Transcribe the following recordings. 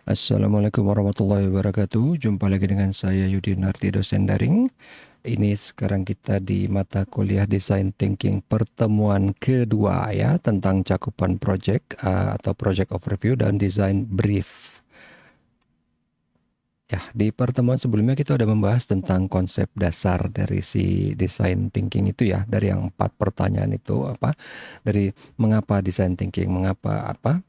Assalamualaikum warahmatullahi wabarakatuh. Jumpa lagi dengan saya Yudi Nardi, dosen daring. Ini sekarang kita di mata kuliah Design Thinking pertemuan kedua ya tentang cakupan project atau project overview dan design brief. Ya, di pertemuan sebelumnya kita udah membahas tentang konsep dasar dari si design thinking itu ya, dari yang 4 pertanyaan itu apa, dari mengapa design thinking, mengapa apa,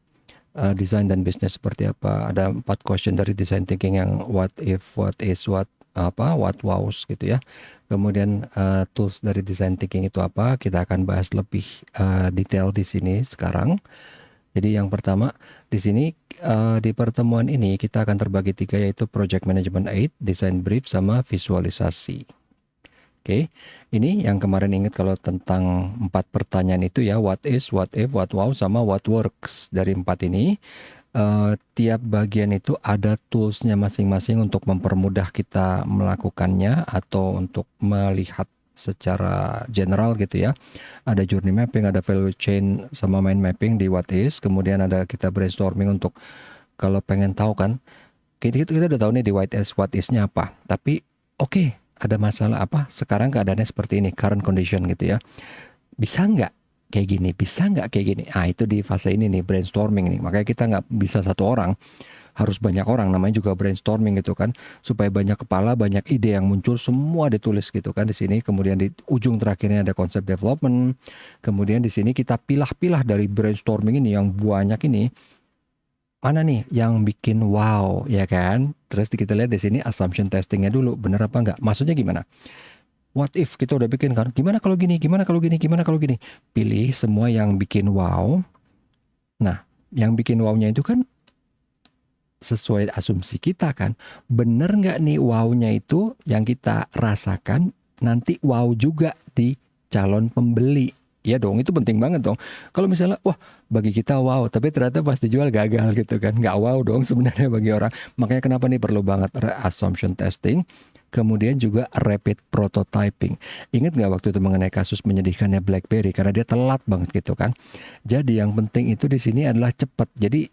desain dan bisnis seperti apa. Ada 4 question dari design thinking yang what if, what is, what wows gitu ya. Kemudian tools dari design thinking itu apa? Kita akan bahas lebih detail di sini sekarang. Jadi yang pertama di sini di pertemuan ini kita akan terbagi 3 yaitu project management aid, design brief sama visualisasi. Oke, ini yang kemarin ingat kalau tentang 4 pertanyaan itu ya, what is, what if, what wow, sama what works. Dari 4 ini, tiap bagian itu ada toolsnya masing-masing untuk mempermudah kita melakukannya atau untuk melihat secara general gitu ya. Ada journey mapping, ada value chain sama mind mapping di what is. Kemudian ada kita brainstorming untuk kalau pengen tahu kan, kita udah tahu nih di what is-nya apa. Tapi oke, ada masalah apa? Sekarang keadaannya seperti ini, current condition gitu ya. Bisa nggak kayak gini? Bisa nggak kayak gini? Ah, itu di fase ini nih, brainstorming nih. Makanya kita nggak bisa satu orang, harus banyak orang. Namanya juga brainstorming gitu kan. Supaya banyak kepala, banyak ide yang muncul, semua ditulis gitu kan di sini. Kemudian di ujung terakhirnya ada konsep development. Kemudian di sini kita pilah-pilah dari brainstorming ini yang banyak ini, mana nih yang bikin wow, ya kan? Terus kita lihat di sini assumption testingnya dulu, bener apa enggak? Maksudnya gimana? What if kita udah bikin kan? Gimana kalau gini? Gimana kalau gini? Gimana kalau gini? Pilih semua yang bikin wow. Nah, yang bikin wow-nya itu kan sesuai asumsi kita kan. Bener nggak nih wow-nya itu yang kita rasakan nanti wow juga di calon pembeli. Ya dong, itu penting banget dong. Kalau misalnya, wah bagi kita wow, tapi ternyata pas dijual gagal gitu kan. Nggak wow dong sebenarnya bagi orang. Makanya kenapa nih perlu banget assumption testing. Kemudian juga rapid prototyping. Ingat nggak waktu itu mengenai kasus menyedihkannya BlackBerry karena dia telat banget gitu kan. Jadi yang penting itu di sini adalah cepat. Jadi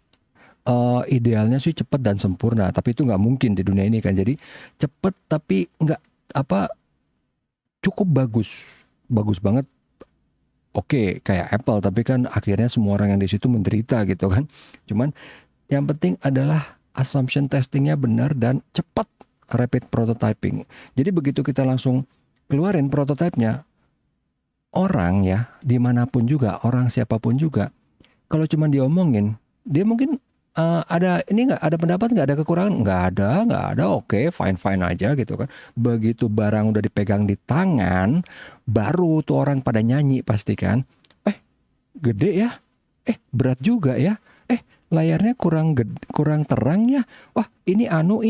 idealnya sih cepat dan sempurna, tapi itu nggak mungkin di dunia ini kan. Jadi cepat tapi nggak apa cukup bagus, bagus banget. Oke, kayak Apple, tapi kan akhirnya semua orang yang di situ menderita gitu kan. Cuman yang penting adalah assumption testingnya benar dan cepat rapid prototyping. Jadi begitu kita langsung keluarin prototipenya, orang ya dimanapun juga, orang siapapun juga, kalau cuma diomongin, dia mungkin ada ini nggak ada pendapat nggak ada kekurangan nggak ada oke fine fine aja gitu kan. Begitu barang udah dipegang di tangan, baru tuh orang pada nyanyi pasti kan. Gede ya, berat juga ya, layarnya kurang terang ya, wah ini anu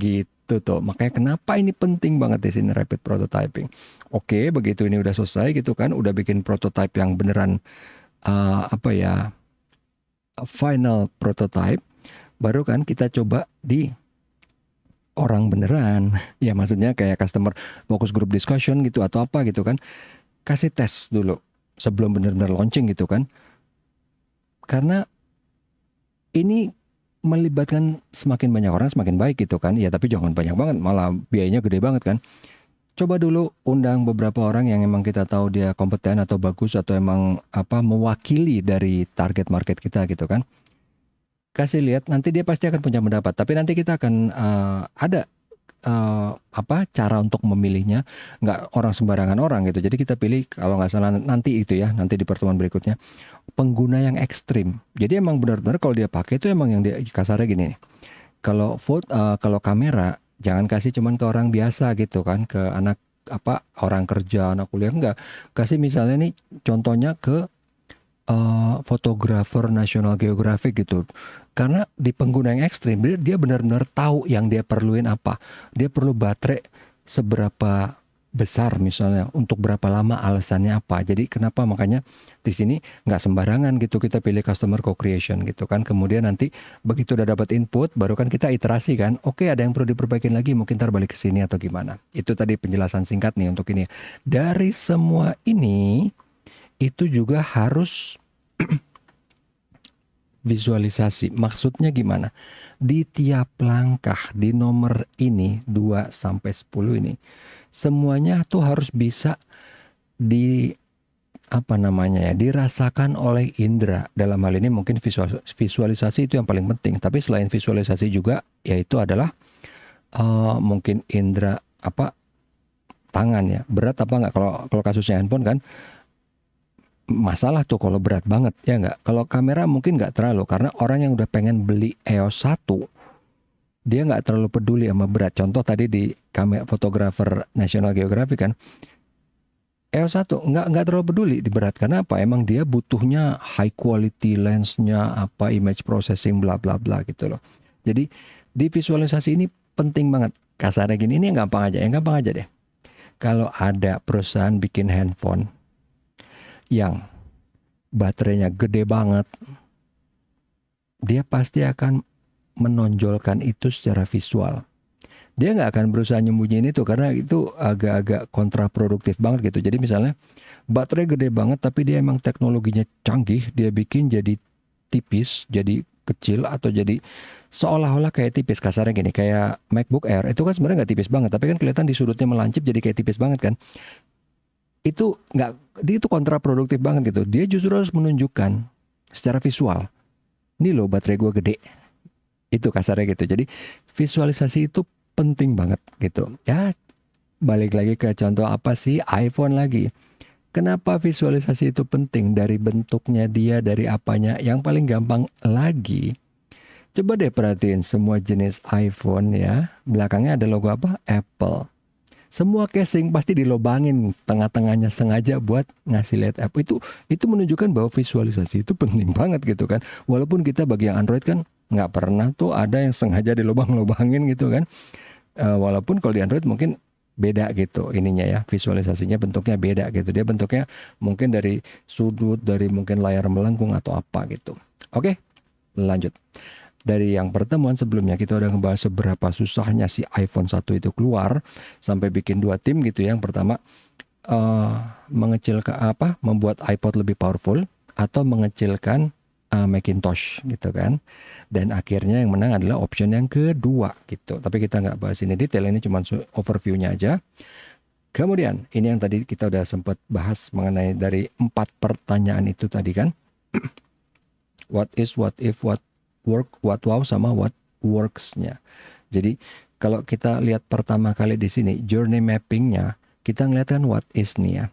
gitu tuh. Makanya kenapa ini penting banget di sini rapid prototyping. Oke, begitu ini udah selesai gitu kan, udah bikin prototype yang beneran apa ya, final prototype, baru kan kita coba di orang beneran. Ya maksudnya kayak customer focus group discussion gitu atau apa gitu kan. Kasih tes dulu sebelum bener-bener launching gitu kan. Karena ini melibatkan semakin banyak orang semakin baik gitu kan. Ya tapi jangan banyak banget, malah biayanya gede banget kan. Coba dulu undang beberapa orang yang emang kita tahu dia kompeten atau bagus atau emang apa mewakili dari target market kita gitu kan. Kasih lihat, nanti dia pasti akan punya pendapat. Tapi nanti kita akan ada apa cara untuk memilihnya, nggak orang sembarangan orang gitu. Jadi kita pilih kalau nggak salah nanti itu ya, nanti di pertemuan berikutnya pengguna yang ekstrim. Jadi emang benar-benar kalau dia pakai itu emang yang dia kasarnya gini nih. Kalau kalau kamera jangan kasih cuman ke orang biasa gitu kan, ke anak apa orang kerja, anak kuliah enggak. Kasih misalnya nih contohnya ke fotografer National Geographic gitu. Karena di pengguna yang ekstrim, dia benar-benar tahu yang dia perluin apa. Dia perlu baterai seberapa besar misalnya, untuk berapa lama alasannya apa. Jadi kenapa makanya di sini nggak sembarangan gitu kita pilih customer co-creation gitu kan. Kemudian nanti begitu udah dapat input, baru kan kita iterasi kan. Oke, ada yang perlu diperbaikin lagi, mungkin ntar balik ke sini atau gimana. Itu tadi penjelasan singkat nih untuk ini. Dari semua ini, itu juga harus visualisasi. Maksudnya gimana? Di tiap langkah di nomor ini 2 sampai 10 ini semuanya tuh harus bisa di dirasakan oleh indera. Dalam hal ini mungkin visualisasi itu yang paling penting. Tapi selain visualisasi juga yaitu adalah mungkin indera tangan ya. Berat apa enggak? Kalau kasusnya handphone kan masalah tuh kalau berat banget ya enggak. Kalau kamera mungkin enggak terlalu, karena orang yang udah pengen beli EOS 1 dia nggak terlalu peduli sama berat. Contoh tadi di kamera fotografer National Geographic kan, EOS 1 nggak terlalu peduli di berat. Karena apa? Emang dia butuhnya high quality lensnya, image processing bla bla bla gitu loh. Jadi di visualisasi ini penting banget. Kasarnya gini, ini yang gampang aja deh. Kalau ada perusahaan bikin handphone yang baterainya gede banget, dia pasti akan menonjolkan itu secara visual. Dia nggak akan berusaha nyembunyiin itu, karena itu agak-agak kontraproduktif banget gitu. Jadi misalnya baterai gede banget tapi dia emang teknologinya canggih, dia bikin jadi tipis, jadi kecil, atau jadi seolah-olah kayak tipis. Kasarnya gini, kayak MacBook Air itu kan sebenarnya nggak tipis banget, tapi kan kelihatan di sudutnya melancip jadi kayak tipis banget kan. Itu kontraproduktif banget gitu. Dia justru harus menunjukkan secara visual, nih loh baterai gue gede. Itu kasarnya gitu. Jadi visualisasi itu penting banget gitu. Ya balik lagi ke contoh iPhone lagi. Kenapa visualisasi itu penting? Dari bentuknya dia, dari apanya. Yang paling gampang lagi, coba deh perhatiin semua jenis iPhone ya. Belakangnya ada logo apa? Apple. Semua casing pasti dilobangin tengah-tengahnya sengaja buat ngasih lihat app. Itu menunjukkan bahwa visualisasi itu penting banget gitu kan. Walaupun kita bagi yang Android kan nggak pernah tuh ada yang sengaja dilobang-lobangin gitu kan. Walaupun kalau di Android mungkin beda gitu ininya ya, visualisasinya bentuknya beda gitu. Dia bentuknya mungkin dari sudut, dari mungkin layar melengkung atau apa gitu. Oke, lanjut. Dari yang pertemuan sebelumnya kita udah ngebahas seberapa susahnya si iPhone 1 itu keluar sampai bikin 2 tim gitu ya. Yang pertama membuat iPod lebih powerful atau mengecilkan Macintosh gitu kan. Dan akhirnya yang menang adalah option yang kedua gitu. Tapi kita nggak bahas ini detail, ini cuma overview-nya aja. Kemudian ini yang tadi kita udah sempat bahas mengenai dari 4 pertanyaan itu tadi kan. What is, what if, what work, what wow, sama what works-nya. Jadi kalau kita lihat pertama kali di sini journey mapping-nya, kita ngeliat kan what is nih ya.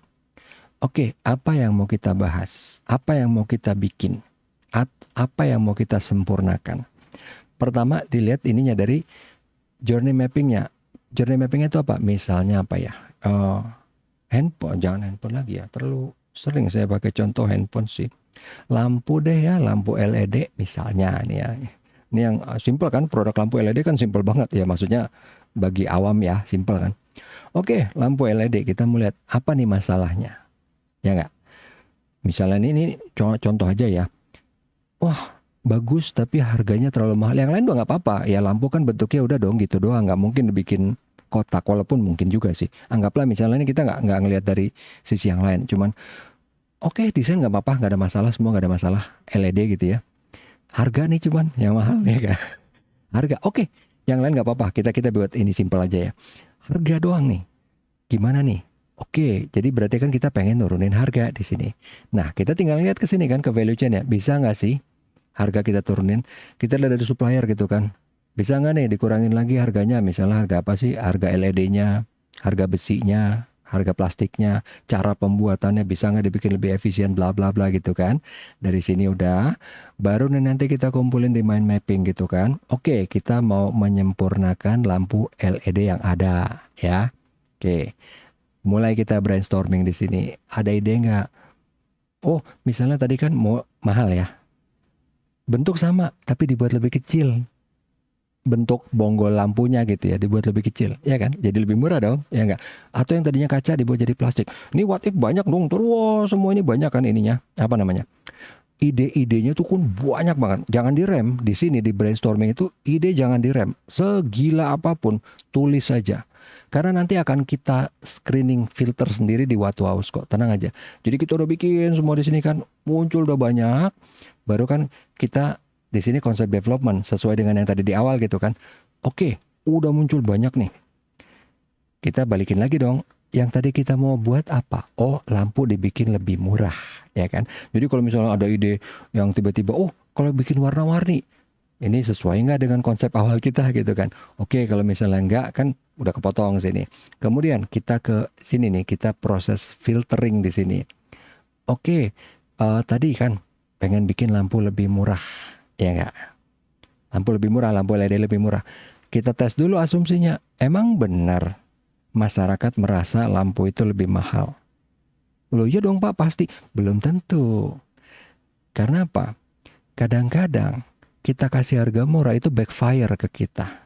Oke, apa yang mau kita bahas? Apa yang mau kita bikin? Apa yang mau kita sempurnakan? Pertama dilihat ininya dari journey mappingnya. Journey mappingnya itu apa? Misalnya apa ya? Handphone, jangan handphone lagi ya. Terlalu sering saya pakai contoh handphone sih. Lampu deh ya, lampu LED misalnya nih ya. Ini yang simple kan, produk lampu LED kan simple banget ya. Maksudnya bagi awam ya, simple kan. Oke, lampu LED kita mau lihat apa nih masalahnya. Ya nggak? Misalnya ini contoh aja ya. Wah, bagus tapi harganya terlalu mahal. Yang lain udah nggak apa-apa. Ya lampu kan bentuknya udah dong gitu doang. Nggak mungkin dibikin kotak, walaupun mungkin juga sih. Anggaplah misalnya ini kita nggak ngelihat dari sisi yang lain. Cuman oke, desain nggak apa-apa, nggak ada masalah, semua nggak ada masalah. LED gitu ya. Harga nih cuman yang mahal ya kan. Harga, oke. Yang lain nggak apa-apa. Kita buat ini simpel aja ya. Harga doang nih. Gimana nih? Oke, jadi berarti kan kita pengen nurunin harga di sini. Nah, kita tinggal lihat ke sini kan, ke value chain ya. Bisa nggak sih harga kita turunin? Kita lihat dari supplier gitu kan. Bisa nggak nih dikurangin lagi harganya? Misalnya harga apa sih? Harga LED-nya, harga besinya, harga plastiknya, cara pembuatannya bisa nggak dibikin lebih efisien, bla bla bla gitu kan. Dari sini udah, baru nanti kita kumpulin di mind mapping gitu kan. Oke, kita mau menyempurnakan lampu LED yang ada ya. Oke. Mulai kita brainstorming di sini. Ada ide nggak? Oh, misalnya tadi kan mau mahal ya. Bentuk sama, tapi dibuat lebih kecil. Bentuk bonggol lampunya gitu ya, dibuat lebih kecil. Ya kan? Jadi lebih murah dong. Ya nggak? Atau yang tadinya kaca dibuat jadi plastik. Ini what if banyak dong. Terus wow, semua ini banyak kan ininya. Apa namanya? Ide-idenya tuh kan banyak banget. Jangan direm. Di sini di brainstorming itu ide jangan direm. Segila apapun, tulis saja. Karena nanti akan kita screening filter sendiri di What-Wows kok, tenang aja. Jadi kita udah bikin semua di sini kan, muncul udah banyak, baru kan kita Di sini konsep development sesuai dengan yang tadi di awal gitu kan. Oke, udah muncul banyak nih. Kita balikin lagi dong. Yang tadi kita mau buat apa? Oh, lampu dibikin lebih murah, ya kan? Jadi kalau misalnya ada ide yang tiba-tiba, oh, kalau bikin warna-warni, ini sesuai nggak dengan konsep awal kita gitu kan? Oke, kalau misalnya nggak kan udah kepotong sini. Kemudian kita ke sini nih, kita proses filtering di sini. Oke, tadi kan pengen bikin lampu lebih murah, ya nggak? Lampu lebih murah, lampu LED lebih murah. Kita tes dulu asumsinya, emang benar masyarakat merasa lampu itu lebih mahal? Loh iya dong Pak, pasti. Belum tentu. Karena apa? Kadang-kadang kita kasih harga murah itu backfire ke kita.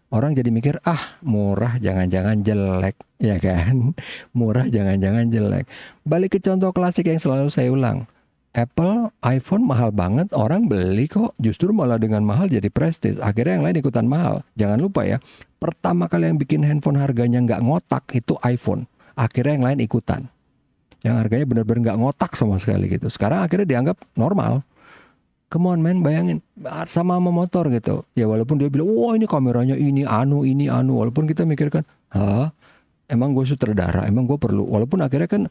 Orang jadi mikir, ah murah jangan-jangan jelek, ya kan? Murah jangan-jangan jelek. Balik ke contoh klasik yang selalu saya ulang. Apple, iPhone mahal banget, orang beli kok. Justru malah dengan mahal jadi prestis. Akhirnya yang lain ikutan mahal. Jangan lupa ya, pertama kali yang bikin handphone harganya nggak ngotak itu iPhone. Akhirnya yang lain ikutan. Yang harganya benar-benar nggak ngotak sama sekali gitu. Sekarang akhirnya dianggap normal. Come on man, bayangin sama motor gitu. Ya walaupun dia bilang, wah ini kameranya ini anu. Walaupun kita mikirkan, hah, emang gue sutradara, emang gue perlu. Walaupun akhirnya kan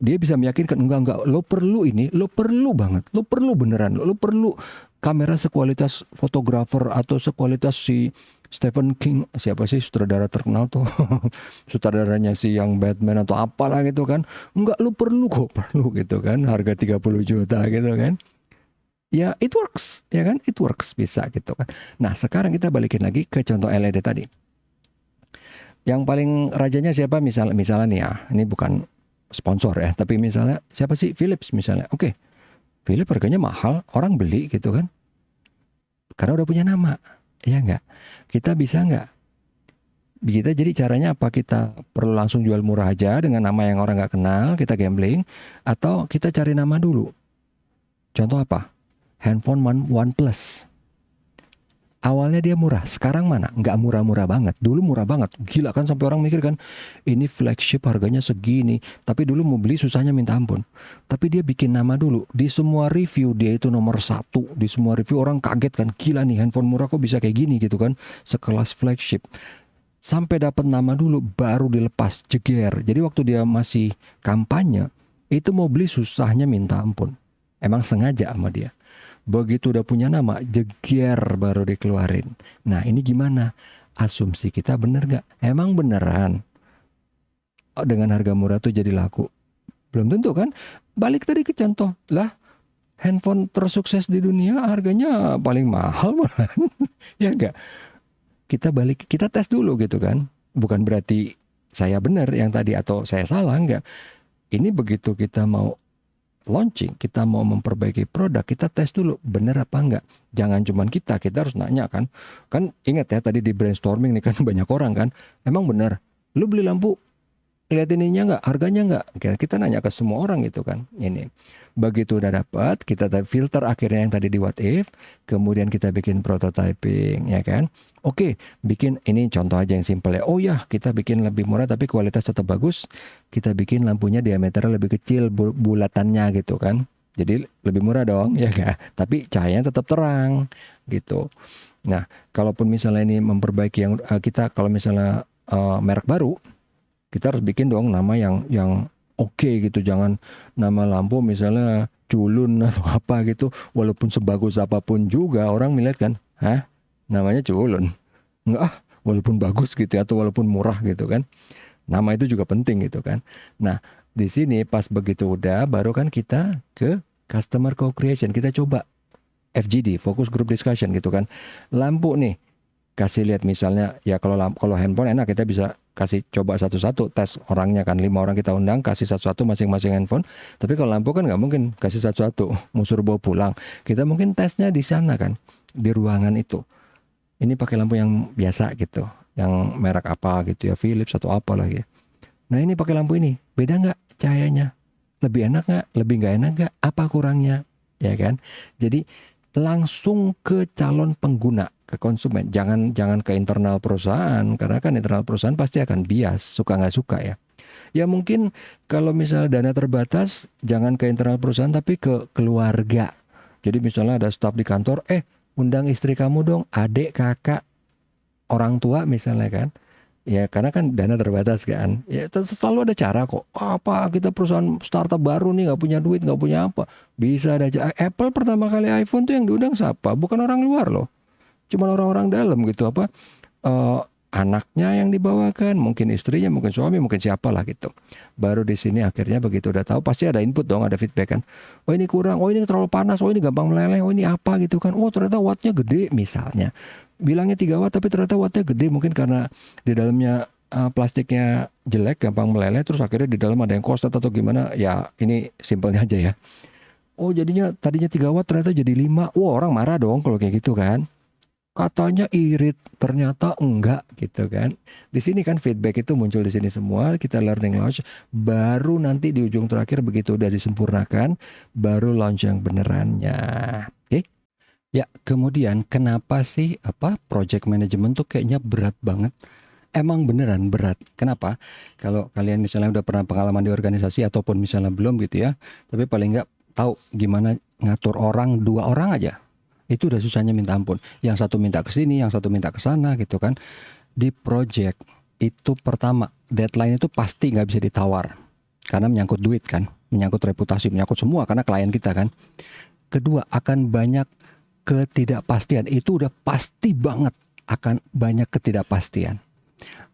dia bisa meyakinkan, enggak, lo perlu ini, lo perlu banget, lo perlu beneran, lo perlu kamera sekualitas fotografer atau sekualitas si Stephen King, siapa sih sutradara terkenal tuh, sutradaranya si yang Batman atau apalah gitu kan. Enggak, lo perlu kok, perlu gitu kan, harga 30 juta gitu kan. Ya, it works, ya kan? It works, bisa gitu kan. Nah, sekarang kita balikin lagi ke contoh LED tadi. Yang paling rajanya siapa? Misalnya nih ya, ini bukan sponsor ya, tapi misalnya siapa sih? Philips misalnya. Oke, Philips harganya mahal, orang beli gitu kan. Karena udah punya nama, ya nggak? Kita bisa nggak? Kita jadi caranya apa? Kita perlu langsung jual murah aja dengan nama yang orang nggak kenal, kita gambling, atau kita cari nama dulu. Contoh apa? Handphone OnePlus. Awalnya dia murah, sekarang mana? Nggak murah-murah banget. Dulu murah banget, gila kan sampai orang mikir kan, ini flagship harganya segini. Tapi dulu mau beli susahnya minta ampun. Tapi dia bikin nama dulu. Di semua review dia itu nomor 1. Di semua review orang kaget kan, gila nih handphone murah kok bisa kayak gini gitu kan. Sekelas flagship. Sampai dapat nama dulu, baru dilepas, jeger. Jadi waktu dia masih kampanye, itu mau beli susahnya minta ampun. Emang sengaja sama dia. Begitu udah punya nama, jeger baru dikeluarin. Nah ini gimana? Asumsi kita bener gak? Emang beneran dengan harga murah tuh jadi laku? Belum tentu kan? Balik tadi ke contoh lah, handphone tersukses di dunia harganya paling mahal malah. Ya enggak? Kita tes dulu gitu kan. Bukan berarti saya benar yang tadi atau saya salah, enggak. Ini begitu kita mau launching, kita mau memperbaiki produk, kita tes dulu bener apa enggak. Jangan cuman kita harus nanya kan. Kan ingat ya tadi di brainstorming nih kan banyak orang kan. Emang bener, lu beli lampu lihat ininya enggak, harganya enggak. Kita nanya ke semua orang gitu kan. Ini. Begitu udah dapat, kita filter akhirnya yang tadi di what if, kemudian kita bikin prototyping ya kan. Oke, bikin ini contoh aja yang simple ya. Oh ya, kita bikin lebih murah tapi kualitas tetap bagus. Kita bikin lampunya diameternya lebih kecil bulatannya gitu kan. Jadi lebih murah dong ya kan. Tapi cahayanya tetap terang gitu. Nah, kalaupun misalnya ini memperbaiki yang kita kalau misalnya merek baru, kita harus bikin dong nama yang oke gitu. Jangan nama lampu misalnya culun atau apa gitu. Walaupun sebagus apapun juga orang melihat kan, hah? Namanya culun. Enggak walaupun bagus gitu ya, atau walaupun murah gitu kan. Nama itu juga penting gitu kan. Nah, di sini pas begitu udah baru kan kita ke customer co-creation. Kita coba FGD, focus group discussion gitu kan. Lampu nih kasih lihat misalnya ya kalau handphone enak kita bisa kasih coba satu-satu tes orangnya kan 5 orang kita undang kasih satu-satu masing-masing handphone. Tapi kalau lampu kan nggak mungkin kasih satu-satu mau suruh bawa pulang. Kita mungkin tesnya di sana kan di ruangan itu. Ini pakai lampu yang biasa gitu, yang merek apa gitu ya, Philips atau apa lagi. Nah ini pakai lampu ini beda nggak cahayanya? Lebih enak nggak? Lebih nggak enak nggak? Apa kurangnya? Ya kan? Jadi langsung ke calon pengguna, ke konsumen. Jangan ke internal perusahaan, karena kan internal perusahaan pasti akan bias, suka nggak suka ya. Ya mungkin kalau misalnya dana terbatas, jangan ke internal perusahaan tapi ke keluarga. Jadi misalnya ada staf di kantor, undang istri kamu dong, adik, kakak, orang tua misalnya kan. Ya karena kan dana terbatas kan. Ya selalu ada cara kok. Apa kita perusahaan startup baru nih nggak punya duit, nggak punya apa. Bisa ada Apple pertama kali iPhone tuh yang diundang siapa? Bukan orang luar loh. Cuma orang-orang dalam gitu apa. eh, Anaknya yang dibawakan, mungkin istrinya, mungkin suami, mungkin siapa lah gitu. Baru di sini akhirnya begitu udah tahu pasti ada input dong, ada feedback kan. Oh ini kurang, oh ini terlalu panas, oh ini gampang meleleh, oh ini apa gitu kan. Oh ternyata wattnya gede misalnya. Bilangnya 3 watt tapi ternyata wattnya gede mungkin karena di dalamnya plastiknya jelek, gampang meleleh, terus akhirnya di dalam ada yang korslet atau gimana. Ya ini simpelnya aja ya. Oh jadinya tadinya 3 watt ternyata jadi 5. Wah orang marah dong kalau kayak gitu kan. Katanya irit, ternyata enggak gitu kan. Di sini kan feedback itu muncul di sini semua, kita learning launch, baru nanti di ujung terakhir begitu udah disempurnakan, baru launch yang benerannya. Oke? Ya, kemudian kenapa sih project management tuh kayaknya berat banget? Emang beneran berat. Kenapa? Kalau kalian misalnya udah pernah pengalaman di organisasi ataupun misalnya belum gitu ya, tapi paling nggak tahu gimana ngatur orang, 2 orang aja. Itu udah susahnya minta ampun. Yang satu minta ke sini, yang satu minta ke sana gitu kan. Di project itu pertama, deadline itu pasti nggak bisa ditawar. Karena menyangkut duit kan, menyangkut reputasi, menyangkut semua karena klien kita kan. Kedua, akan banyak ketidakpastian. Itu udah pasti banget akan banyak ketidakpastian.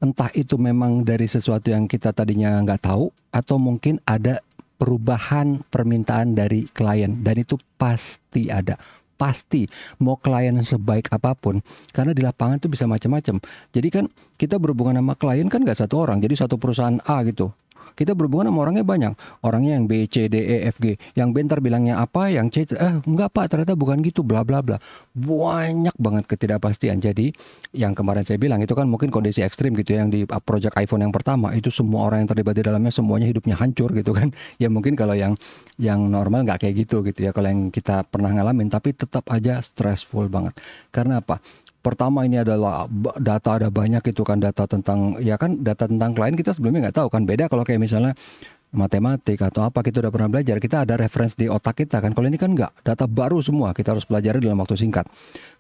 Entah itu memang dari sesuatu yang kita tadinya nggak tahu, atau mungkin ada perubahan permintaan dari klien. Dan itu pasti ada. Pasti mau klien sebaik apapun, karena di lapangan itu bisa macam-macam. Jadi kan kita berhubungan sama klien kan nggak satu orang, jadi satu perusahaan A gitu. Kita berhubungan sama orangnya banyak, orangnya yang B, C, D, E, F, G. Yang B ntar bilangnya apa, yang C, enggak pak ternyata bukan gitu, bla bla bla. Banyak banget ketidakpastian. Jadi yang kemarin saya bilang itu kan mungkin kondisi ekstrim gitu ya, yang di project iPhone yang pertama itu semua orang yang terlibat di dalamnya semuanya hidupnya hancur gitu kan. Ya mungkin kalau yang normal nggak kayak gitu ya, kalau yang kita pernah ngalamin, tapi tetap aja stressful banget. Karena apa? Pertama ini adalah data ada banyak itu kan, data tentang ya kan, data tentang klien kita sebelumnya nggak tahu kan. Beda kalau kayak misalnya matematik atau apa kita udah pernah belajar, kita ada reference di otak kita kan. Kalau ini kan nggak, data baru semua, kita harus pelajari dalam waktu singkat.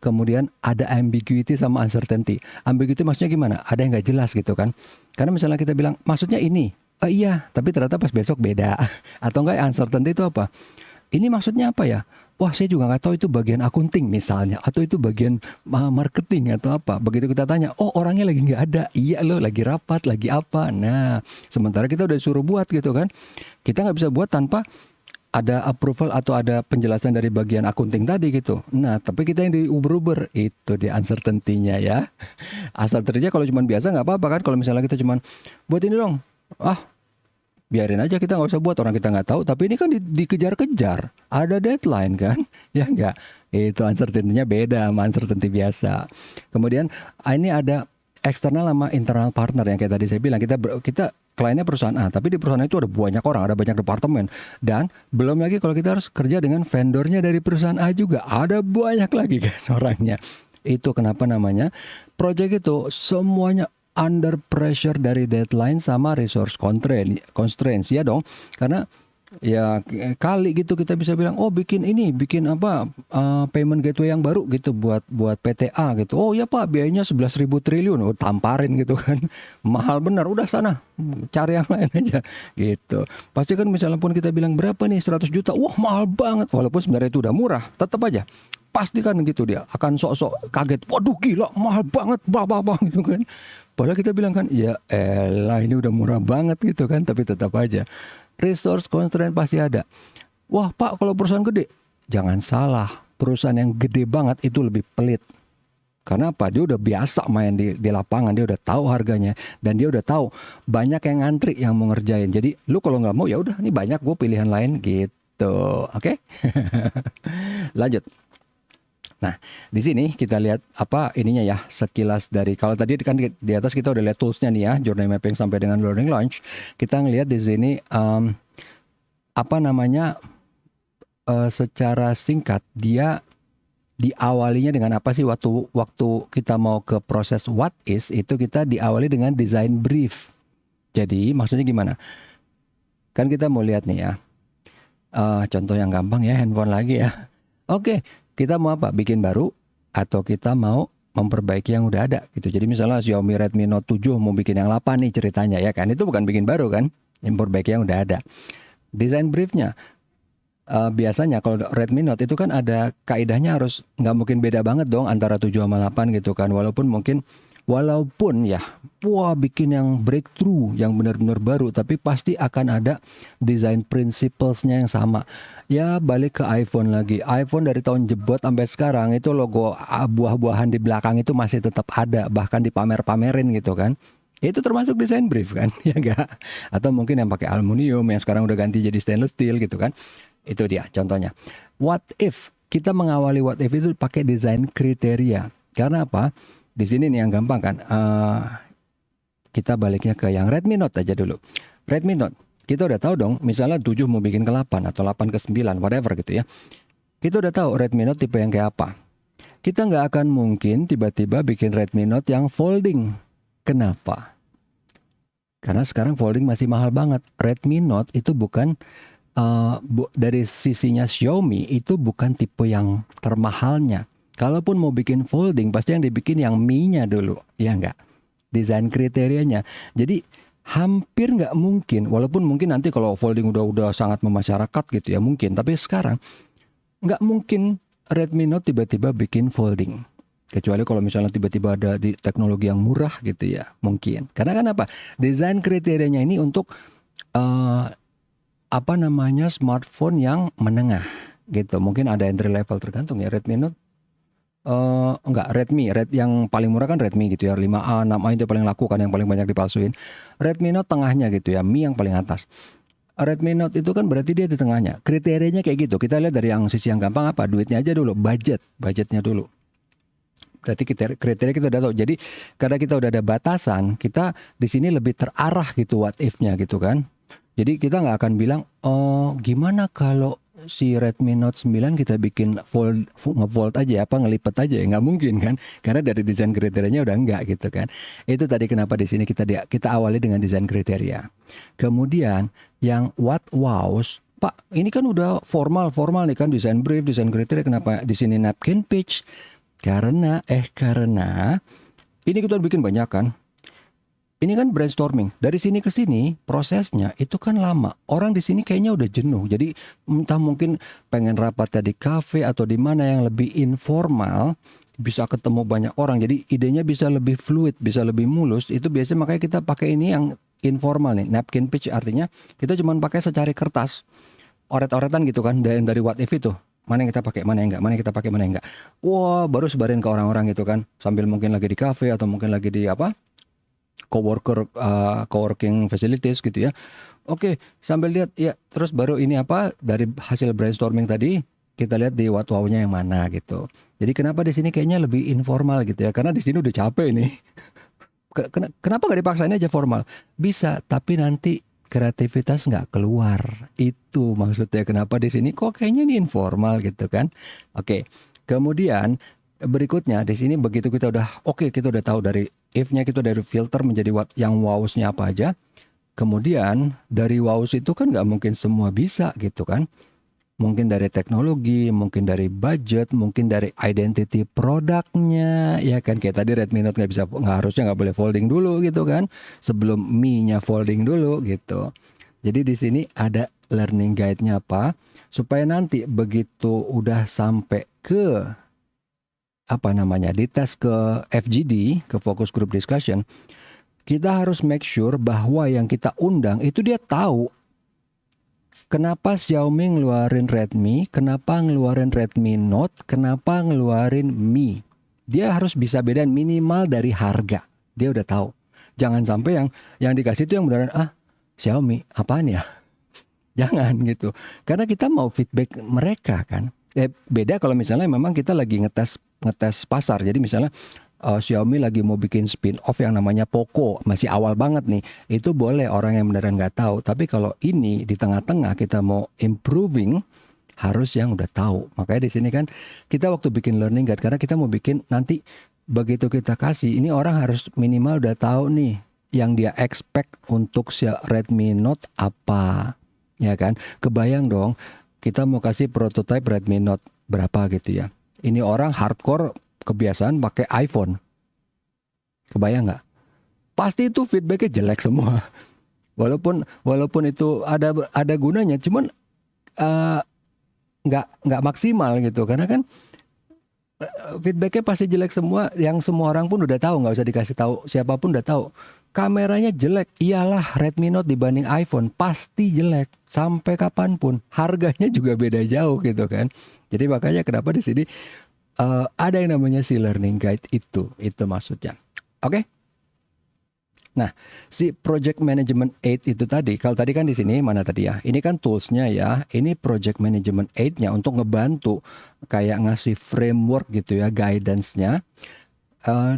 Kemudian ada ambiguity sama uncertainty. Ambiguity maksudnya gimana? Ada yang nggak jelas gitu kan. Karena misalnya kita bilang maksudnya ini, iya, tapi ternyata pas besok beda. Atau enggak, uncertainty itu apa? Ini maksudnya apa ya? Wah saya juga nggak tahu, itu bagian akunting misalnya, atau itu bagian marketing atau apa. Begitu kita tanya, oh orangnya lagi nggak ada, iya loh lagi rapat, lagi apa. Nah sementara kita udah suruh buat gitu kan, kita nggak bisa buat tanpa ada approval atau ada penjelasan dari bagian akunting tadi gitu. Nah tapi kita yang diuber-uber, itu di uncertainty-nya ya. Uncertainty-nya kalau cuma biasa nggak apa-apa kan, kalau misalnya kita cuma buat ini dong, biarin aja, kita nggak usah buat, orang kita nggak tahu. Tapi ini kan dikejar-kejar, ada deadline kan. Ya enggak, itu uncertainty-nya beda sama uncertainty biasa. Kemudian ini ada eksternal sama internal partner, yang kayak tadi saya bilang, kita kliennya perusahaan A, tapi di perusahaan itu ada banyak orang, ada banyak departemen, dan belum lagi kalau kita harus kerja dengan vendornya dari perusahaan A juga, ada banyak lagi kan orangnya. Itu kenapa namanya project itu semuanya under pressure dari deadline sama resource constraints ya dong. Karena ya kali gitu kita bisa bilang, oh bikin apa payment gateway yang baru gitu buat PTA gitu. Oh ya pak, biayanya 11.000 triliun. Oh tamparin gitu kan. Mahal benar, udah sana cari yang lain aja gitu. Pasti kan misalnya pun kita bilang berapa nih, 100 juta. Wah mahal banget, walaupun sebenarnya itu udah murah, tetap aja pasti kan gitu, dia akan sok-sok kaget, waduh gila mahal banget, bah gitu kan. Padahal kita bilang kan, ya elah ini udah murah banget gitu kan, tapi tetap aja resource constraint pasti ada. Wah pak, kalau perusahaan gede, jangan salah, perusahaan yang gede banget itu lebih pelit. Karena apa? Dia udah biasa main di lapangan, dia udah tahu harganya, dan dia udah tahu banyak yang ngantri yang mau ngerjain. Jadi lu kalau nggak mau ya udah, ini banyak gue pilihan lain gitu, oke? Lanjut. Nah, di sini kita lihat apa ininya ya, sekilas dari, kalau tadi kan di atas kita udah lihat toolsnya nih ya, journey mapping sampai dengan learning launch. Kita ngelihat di sini secara singkat dia diawalinya dengan apa sih, waktu kita mau ke proses what is itu, kita diawali dengan design brief. Jadi maksudnya gimana? Kan kita mau lihat nih ya, contoh yang gampang ya, handphone lagi ya. Oke, kita mau apa? Bikin baru atau kita mau memperbaiki yang udah ada gitu. Jadi misalnya Xiaomi Redmi Note 7 mau bikin yang 8 nih ceritanya ya kan. Itu bukan bikin baru kan, memperbaiki yang udah ada. Desain briefnya biasanya kalau Redmi Note itu kan ada kaidahnya, harus nggak mungkin beda banget dong antara 7 sama 8 gitu kan. Walaupun ya, wah bikin yang breakthrough, yang benar-benar baru, tapi pasti akan ada design principles-nya yang sama. Ya balik ke iPhone lagi. iPhone dari tahun jebot sampai sekarang itu logo buah-buahan di belakang itu masih tetap ada, bahkan dipamer-pamerin gitu kan. Itu termasuk desain brief kan, ya enggak? Atau mungkin yang pakai aluminium yang sekarang udah ganti jadi stainless steel gitu kan. Itu dia contohnya. What if kita mengawali what if itu pakai desain kriteria. Karena apa? Di sini nih yang gampang kan. Kita baliknya ke yang Redmi Note aja dulu. Redmi Note, kita udah tahu dong, misalnya 7 mau bikin ke 8 atau 8 ke 9, whatever gitu ya. Kita udah tahu Redmi Note tipe yang kayak apa. Kita nggak akan mungkin tiba-tiba bikin Redmi Note yang folding. Kenapa? Karena sekarang folding masih mahal banget. Redmi Note itu bukan dari sisinya Xiaomi itu bukan tipe yang termahalnya. Kalaupun mau bikin folding, pasti yang dibikin yang Mi-nya dulu, ya enggak? Desain kriterianya. Jadi hampir nggak mungkin, walaupun mungkin nanti kalau folding udah sangat memasyarakat gitu ya mungkin. Tapi sekarang nggak mungkin Redmi Note tiba-tiba bikin folding. Kecuali kalau misalnya tiba-tiba ada di teknologi yang murah gitu ya, mungkin. Karena kan apa? Desain kriterianya ini untuk smartphone yang menengah gitu. Mungkin ada entry level, tergantung ya. Redmi Note enggak, yang paling murah kan Redmi gitu ya, 5A, 6A itu paling laku kan, yang paling banyak dipalsuin. Redmi Note tengahnya gitu ya, Mi yang paling atas. Redmi Note itu kan berarti dia di tengahnya. Kriterianya kayak gitu. Kita lihat dari yang sisi yang gampang apa? Duitnya aja dulu, budgetnya dulu. Berarti kriteria kita udah tahu. Jadi karena kita udah ada batasan, kita di sini lebih terarah gitu what if-nya gitu kan. Jadi kita nggak akan bilang, oh gimana kalau si Redmi Note 9 kita bikin ngefold aja apa ngelipet aja, ya nggak mungkin kan, karena dari desain kriterianya udah enggak gitu kan. Itu tadi kenapa di sini kita awali dengan desain kriteria. Kemudian yang what wows, Pak ini kan udah formal nih kan, desain brief, desain kriteria, kenapa di sini napkin pitch? Karena ini kita bikin banyak kan. Ini kan brainstorming. Dari sini ke sini prosesnya itu kan lama. Orang di sini kayaknya udah jenuh. Jadi entah mungkin pengen rapat di kafe atau di mana yang lebih informal, bisa ketemu banyak orang. Jadi idenya bisa lebih fluid, bisa lebih mulus. Itu biasanya makanya kita pakai ini yang informal nih. Napkin pitch artinya kita cuma pakai secari kertas. Oret-oretan gitu kan dari what if itu. Mana yang kita pakai, mana yang enggak, mana yang kita pakai, mana yang enggak. Wah, baru sebarin ke orang-orang gitu kan. Sambil mungkin lagi di kafe atau mungkin lagi di coworking facilities gitu ya. Oke, sambil lihat ya, terus baru ini dari hasil brainstorming tadi kita lihat di what wow-nya yang mana gitu. Jadi kenapa di sini kayaknya lebih informal gitu ya? Karena di sini udah capek nih. Kenapa nggak dipaksain aja formal? Bisa, tapi nanti kreativitas nggak keluar. Itu maksudnya kenapa di sini kok kayaknya ini informal gitu kan? Oke. Kemudian berikutnya di sini begitu kita udah tahu dari if-nya, kita dari filter menjadi yang wows-nya apa aja. Kemudian dari wows itu kan nggak mungkin semua bisa gitu kan. Mungkin dari teknologi, mungkin dari budget, mungkin dari identity produknya, ya kan, kayak tadi Redmi Note harusnya nggak boleh folding dulu gitu kan, sebelum Mi-nya folding dulu gitu. Jadi di sini ada learning guide-nya apa, supaya nanti begitu udah sampai ke dites ke FGD, ke focus group discussion, kita harus make sure bahwa yang kita undang itu dia tahu kenapa Xiaomi ngeluarin Redmi, kenapa ngeluarin Redmi Note, kenapa ngeluarin Mi. Dia harus bisa bedain minimal dari harga. Dia udah tahu. Jangan sampai yang dikasih itu yang beneran Xiaomi apaan ya? Jangan gitu. Karena kita mau feedback mereka kan. Beda kalau misalnya memang kita lagi ngetes pasar. Jadi misalnya Xiaomi lagi mau bikin spin-off yang namanya Poco, masih awal banget nih, itu boleh orang yang beneran nggak tahu. Tapi kalau ini di tengah-tengah kita mau improving, harus yang udah tahu. Makanya di sini kan kita waktu bikin learning guide, karena kita mau bikin nanti begitu kita kasih, ini orang harus minimal udah tahu nih yang dia expect untuk si Redmi Note apa, ya kan? Kebayang dong, kita mau kasih prototype Redmi Note berapa gitu ya. Ini orang hardcore kebiasaan pakai iPhone. Kebayang nggak? Pasti itu feedbacknya jelek semua. Walaupun itu ada gunanya, cuman eh, nggak maksimal gitu. Karena kan feedbacknya pasti jelek semua. Yang semua orang pun udah tahu, nggak usah dikasih tahu. Siapapun udah tahu. Kameranya jelek, iyalah Redmi Note dibanding iPhone pasti jelek sampai kapanpun. Harganya juga beda jauh gitu kan. Jadi makanya kenapa di sini ada yang namanya si learning guide itu maksudnya. Oke. Nah, si Project Management 8 itu tadi, kalau tadi kan di sini mana tadi ya? Ini kan toolsnya ya. Ini Project Management 8-nya untuk ngebantu kayak ngasih framework gitu ya, guidance-nya.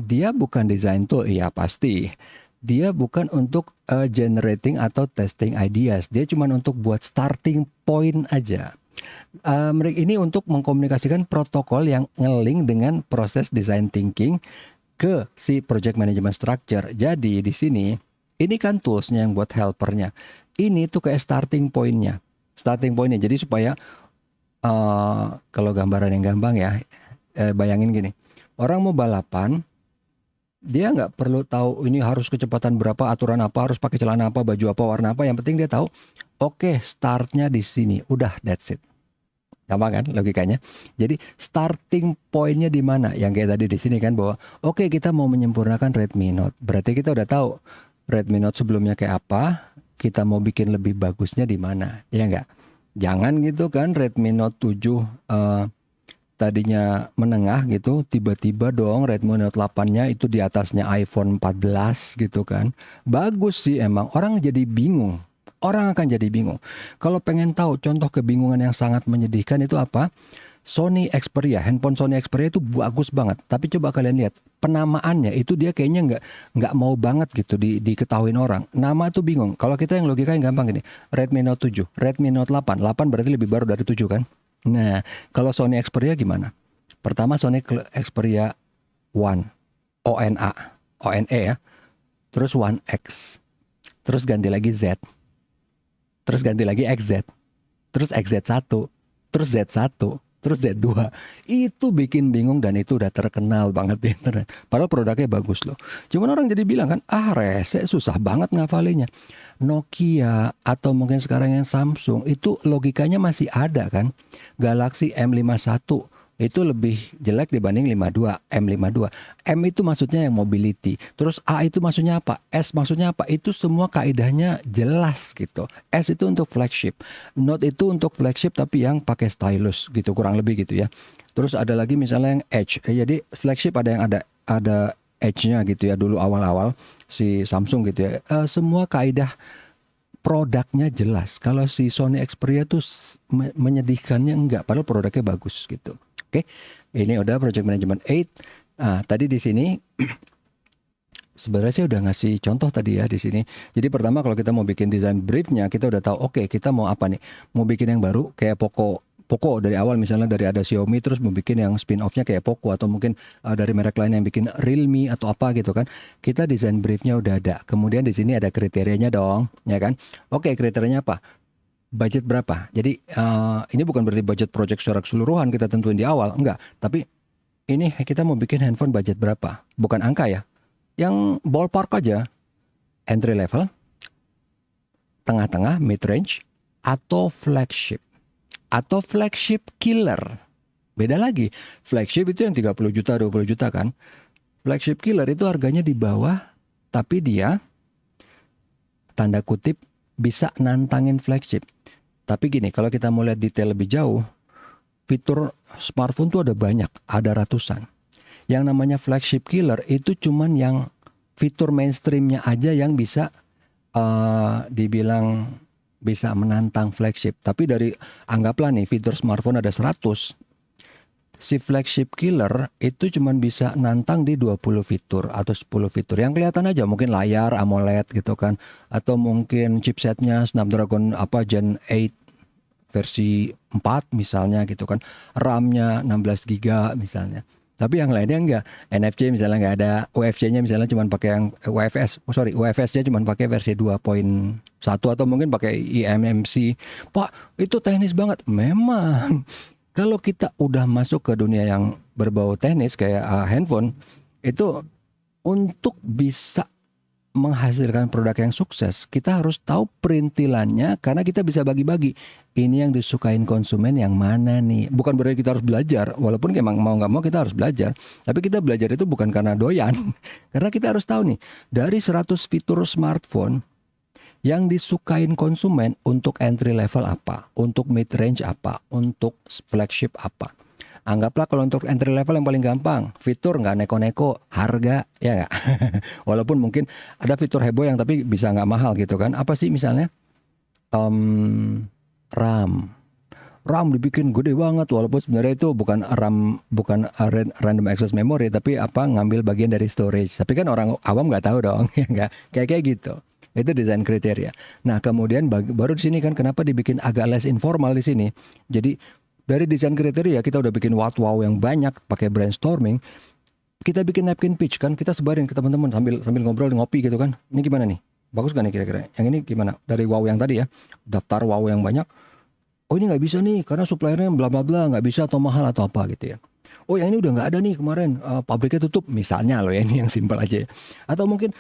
Dia bukan design tool, iya pasti. Dia bukan untuk generating atau testing ideas. Dia cuma untuk buat starting point aja. Ini untuk mengkomunikasikan protokol yang nge-link dengan proses design thinking ke si project management structure. Jadi di sini ini kan toolsnya yang buat helpernya. Ini tuh kayak starting pointnya. Starting pointnya. Jadi supaya kalau gambaran yang gampang ya, bayangin gini. Orang mau balapan, dia nggak perlu tahu ini harus kecepatan berapa, aturan apa, harus pakai celana apa, baju apa, warna apa. Yang penting dia tahu, oke, startnya di sini. Udah, that's it. Gampang kan logikanya? Jadi starting pointnya di mana? Yang kayak tadi di sini kan bahwa oke, kita mau menyempurnakan Redmi Note. Berarti kita udah tahu Redmi Note sebelumnya kayak apa. Kita mau bikin lebih bagusnya di mana? Ya enggak? Jangan gitu kan Redmi Note 7 tadinya menengah gitu, tiba-tiba dong Redmi Note 8-nya itu di atasnya iPhone 14 gitu kan. Bagus sih emang, orang jadi bingung. Orang akan jadi bingung. Kalau pengen tahu contoh kebingungan yang sangat menyedihkan itu apa? Sony Xperia, handphone Sony Xperia itu bagus banget. Tapi coba kalian lihat penamaannya itu dia kayaknya nggak mau banget gitu diketahuin orang. Nama tuh bingung. Kalau kita yang logika yang gampang gini, Redmi Note 7, Redmi Note 8, 8 berarti lebih baru dari 7 kan? Nah, kalau Sony Xperia gimana? Pertama Sony Xperia One, ONA, ONE ya. Terus One X. Terus ganti lagi Z. Terus ganti lagi XZ, terus XZ1, terus Z1, terus Z2. Itu bikin bingung dan itu udah terkenal banget di internet. Padahal produknya bagus loh. Cuman orang jadi bilang kan, rese susah banget ngafalinnya. Nokia atau mungkin sekarang yang Samsung itu logikanya masih ada kan. Galaxy M51 itu lebih jelek dibanding 52, M52. M itu maksudnya yang mobility. Terus A itu maksudnya apa? S maksudnya apa? Itu semua kaidahnya jelas gitu. S itu untuk flagship. Note itu untuk flagship tapi yang pakai stylus gitu, kurang lebih gitu ya. Terus ada lagi misalnya yang Edge. Jadi flagship ada yang ada Edge-nya gitu ya dulu awal-awal si Samsung gitu ya. Semua kaidah produknya jelas. Kalau si Sony Xperia tuh menyedihkannya enggak, padahal produknya bagus gitu. Oke, ini udah Project Management 8. Tadi di sini sebenarnya saya udah ngasih contoh tadi ya di sini. Jadi pertama kalau kita mau bikin design briefnya, kita udah tahu oke, kita mau apa nih? Mau bikin yang baru kayak Poco dari awal misalnya dari ada Xiaomi terus mau bikin yang spin off-nya kayak Poco atau mungkin dari merek lain yang bikin Realme atau apa gitu kan. Kita design briefnya udah ada. Kemudian di sini ada kriterianya dong, ya kan? Oke, kriterianya apa? Budget berapa? Jadi ini bukan berarti budget project secara keseluruhan kita tentuin di awal, enggak. Tapi ini kita mau bikin handphone budget berapa? Bukan angka ya. Yang ballpark aja. Entry level, tengah-tengah, mid range, atau flagship. Atau flagship killer. Beda lagi. Flagship itu yang 30 juta, 20 juta kan. Flagship killer itu harganya di bawah, tapi dia tanda kutip bisa nantangin flagship. Tapi gini, kalau kita mau lihat detail lebih jauh, fitur smartphone tuh ada banyak, ada ratusan. Yang namanya flagship killer itu cuman yang fitur mainstreamnya aja yang bisa dibilang bisa menantang flagship. Tapi dari anggaplah nih fitur smartphone ada 100. Si flagship killer itu cuman bisa nantang di 20 fitur atau 10 fitur. Yang kelihatan aja mungkin layar AMOLED gitu kan. Atau mungkin chipsetnya Snapdragon Gen 8 versi 4 misalnya gitu kan. RAM-nya 16 GB misalnya. Tapi yang lainnya enggak. NFC misalnya nggak ada, UFC-nya misalnya cuma pakai yang UFS-nya cuma pakai versi 2.1 atau mungkin pakai eMMC. Pak, itu teknis banget. Memang. Kalau kita udah masuk ke dunia yang berbau teknis kayak handphone, itu untuk bisa menghasilkan produk yang sukses, kita harus tahu perintilannya karena kita bisa bagi-bagi. Ini yang disukain konsumen yang mana nih. Bukan berarti kita harus belajar, walaupun emang mau nggak mau kita harus belajar. Tapi kita belajar itu bukan karena doyan, karena kita harus tahu nih, dari 100 fitur smartphone, yang disukain konsumen untuk entry level apa, untuk mid range apa, untuk flagship apa. Anggaplah kalau untuk entry level yang paling gampang, fitur nggak neko-neko, harga ya nggak. Walaupun mungkin ada fitur heboh yang tapi bisa nggak mahal gitu kan. Apa sih misalnya? RAM. RAM dibikin gede banget walaupun sebenarnya itu bukan RAM, bukan random access memory, tapi apa, ngambil bagian dari storage. Tapi kan orang awam nggak tahu dong, ya nggak? Kayak gitu. Itu desain kriteria. Nah, kemudian baru di sini kan kenapa dibikin agak less informal di sini. Jadi dari desain kriteria kita udah bikin wow yang banyak pakai brainstorming. Kita bikin napkin pitch kan, kita sebarin ke teman-teman sambil ngobrol ngopi gitu kan. Ini gimana nih? Bagus gak nih kira-kira? Yang ini gimana? Dari wow yang tadi ya, daftar wow yang banyak. Oh ini nggak bisa nih karena suppliernya bla bla bla, nggak bisa atau mahal atau apa gitu ya. Oh yang ini udah nggak ada nih kemarin, pabriknya tutup misalnya loh ya, ini yang simpel aja ya. Atau mungkin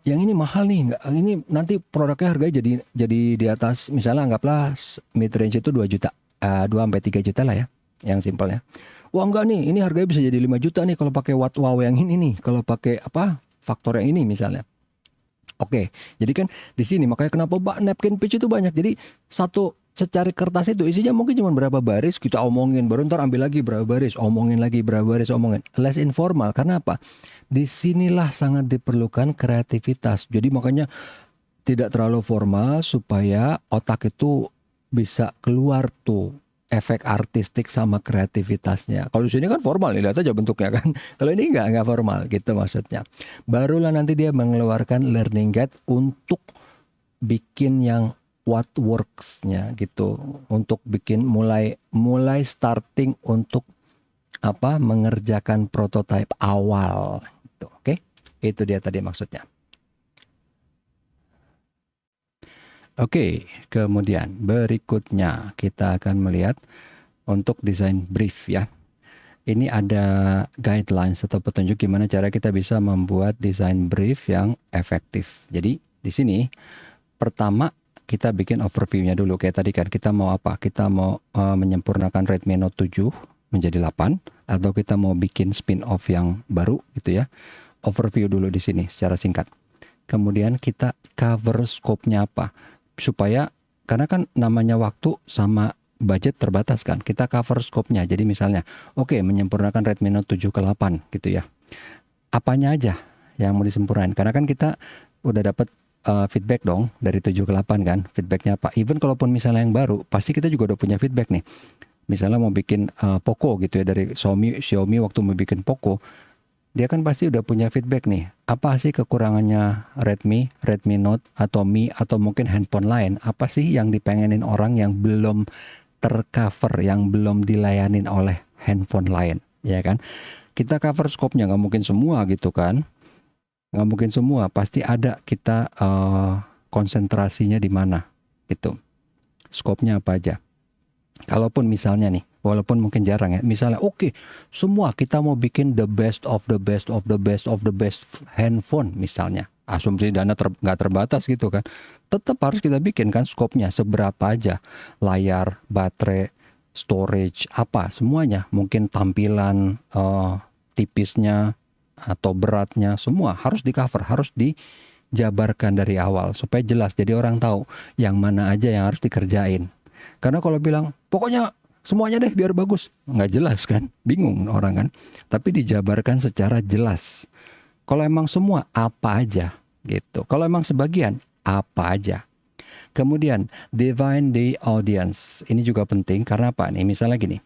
yang ini mahal nih, nggak, ini nanti produknya harganya jadi di atas, misalnya anggaplah mid range itu 2 juta. 2-3 juta lah ya, yang simpelnya. Wah enggak nih, ini harganya bisa jadi 5 juta nih kalau pakai watt wow yang ini nih, kalau pakai apa faktor yang ini misalnya. Oke, jadi kan di sini makanya kenapa napkin pitch itu banyak. Jadi satu secari kertas itu isinya mungkin cuma berapa baris, kita omongin, baru ntar ambil lagi berapa baris, omongin lagi berapa baris, omongin. Less informal, karena apa? Disinilah sangat diperlukan kreativitas. Jadi makanya tidak terlalu formal supaya otak itu bisa keluar tuh efek artistik sama kreativitasnya. Kalau di sini kan formal nih, lihat aja bentuknya kan. Kalau ini nggak formal gitu maksudnya. Barulah nanti dia mengeluarkan learning guide untuk bikin yang what works-nya gitu. Untuk bikin mulai starting untuk apa, mengerjakan prototype awal gitu. Oke? Itu dia tadi maksudnya. Oke, kemudian berikutnya kita akan melihat untuk desain brief ya. Ini ada guidelines atau petunjuk gimana cara kita bisa membuat desain brief yang efektif. Jadi di sini pertama kita bikin overview-nya dulu. Kayak tadi kan kita mau apa? Kita mau menyempurnakan Redmi Note 7 menjadi 8 atau kita mau bikin spin-off yang baru gitu ya. Overview dulu di sini secara singkat. Kemudian kita cover scope-nya apa? Supaya, karena kan namanya waktu sama budget terbatas kan, kita cover scope-nya. Jadi misalnya, oke, menyempurnakan Redmi Note 7 ke 8 gitu ya. Apanya aja yang mau disempurnakan? Karena kan kita udah dapat feedback dong dari 7 ke 8 kan, feedbacknya apa. Even kalaupun misalnya yang baru, pasti kita juga udah punya feedback nih. Misalnya mau bikin Poco gitu ya, dari Xiaomi waktu mau bikin Poco, dia kan pasti udah punya feedback nih. Apa sih kekurangannya Redmi Note atau Mi atau mungkin handphone lain? Apa sih yang dipengenin orang yang belum tercover, yang belum dilayanin oleh handphone lain, ya kan? Kita cover scope-nya, nggak mungkin semua gitu kan? Nggak mungkin semua, pasti ada kita konsentrasinya di mana gitu. Scope-nya apa aja? Kalaupun misalnya nih, walaupun mungkin jarang ya, misalnya oke, semua kita mau bikin the best of the best of the best of the best handphone misalnya, asumsi dana nggak terbatas gitu kan, tetap harus kita bikin kan scope-nya seberapa aja, layar, baterai, storage, apa semuanya, mungkin tampilan, tipisnya atau beratnya, semua harus di cover, harus dijabarkan dari awal supaya jelas, jadi orang tahu yang mana aja yang harus dikerjain. Karena kalau bilang pokoknya semuanya deh biar bagus, nggak jelas kan, bingung orang kan. Tapi dijabarkan secara jelas. Kalau emang semua apa aja gitu. Kalau emang sebagian apa aja. Kemudian define the audience. Ini juga penting karena apa nih? Misalnya gini,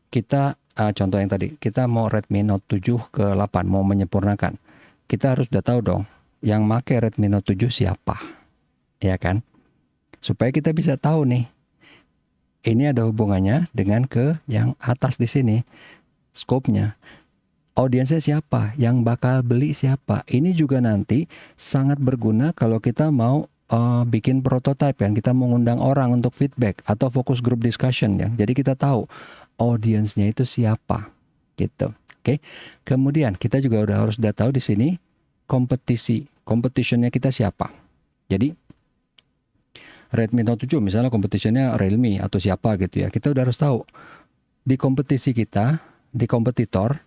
kita contoh yang tadi, kita mau Redmi Note 7 ke 8 mau menyempurnakan. Kita harus udah tahu dong, yang make Redmi Note 7 siapa, ya kan? Supaya kita bisa tahu nih. Ini ada hubungannya dengan ke yang atas di sini. skopnya. Audiensnya siapa, yang bakal beli siapa. Ini juga nanti sangat berguna kalau kita mau bikin prototype kan. Kita mengundang orang untuk feedback atau focus group discussion ya. Jadi kita tahu audiensnya itu siapa gitu. Oke. Kemudian kita juga harus tahu di sini competitionnya kita siapa. Jadi Redmi Note 7 misalnya competitionnya Realme atau siapa gitu ya. Kita udah harus tahu di kompetisi kita, di kompetitor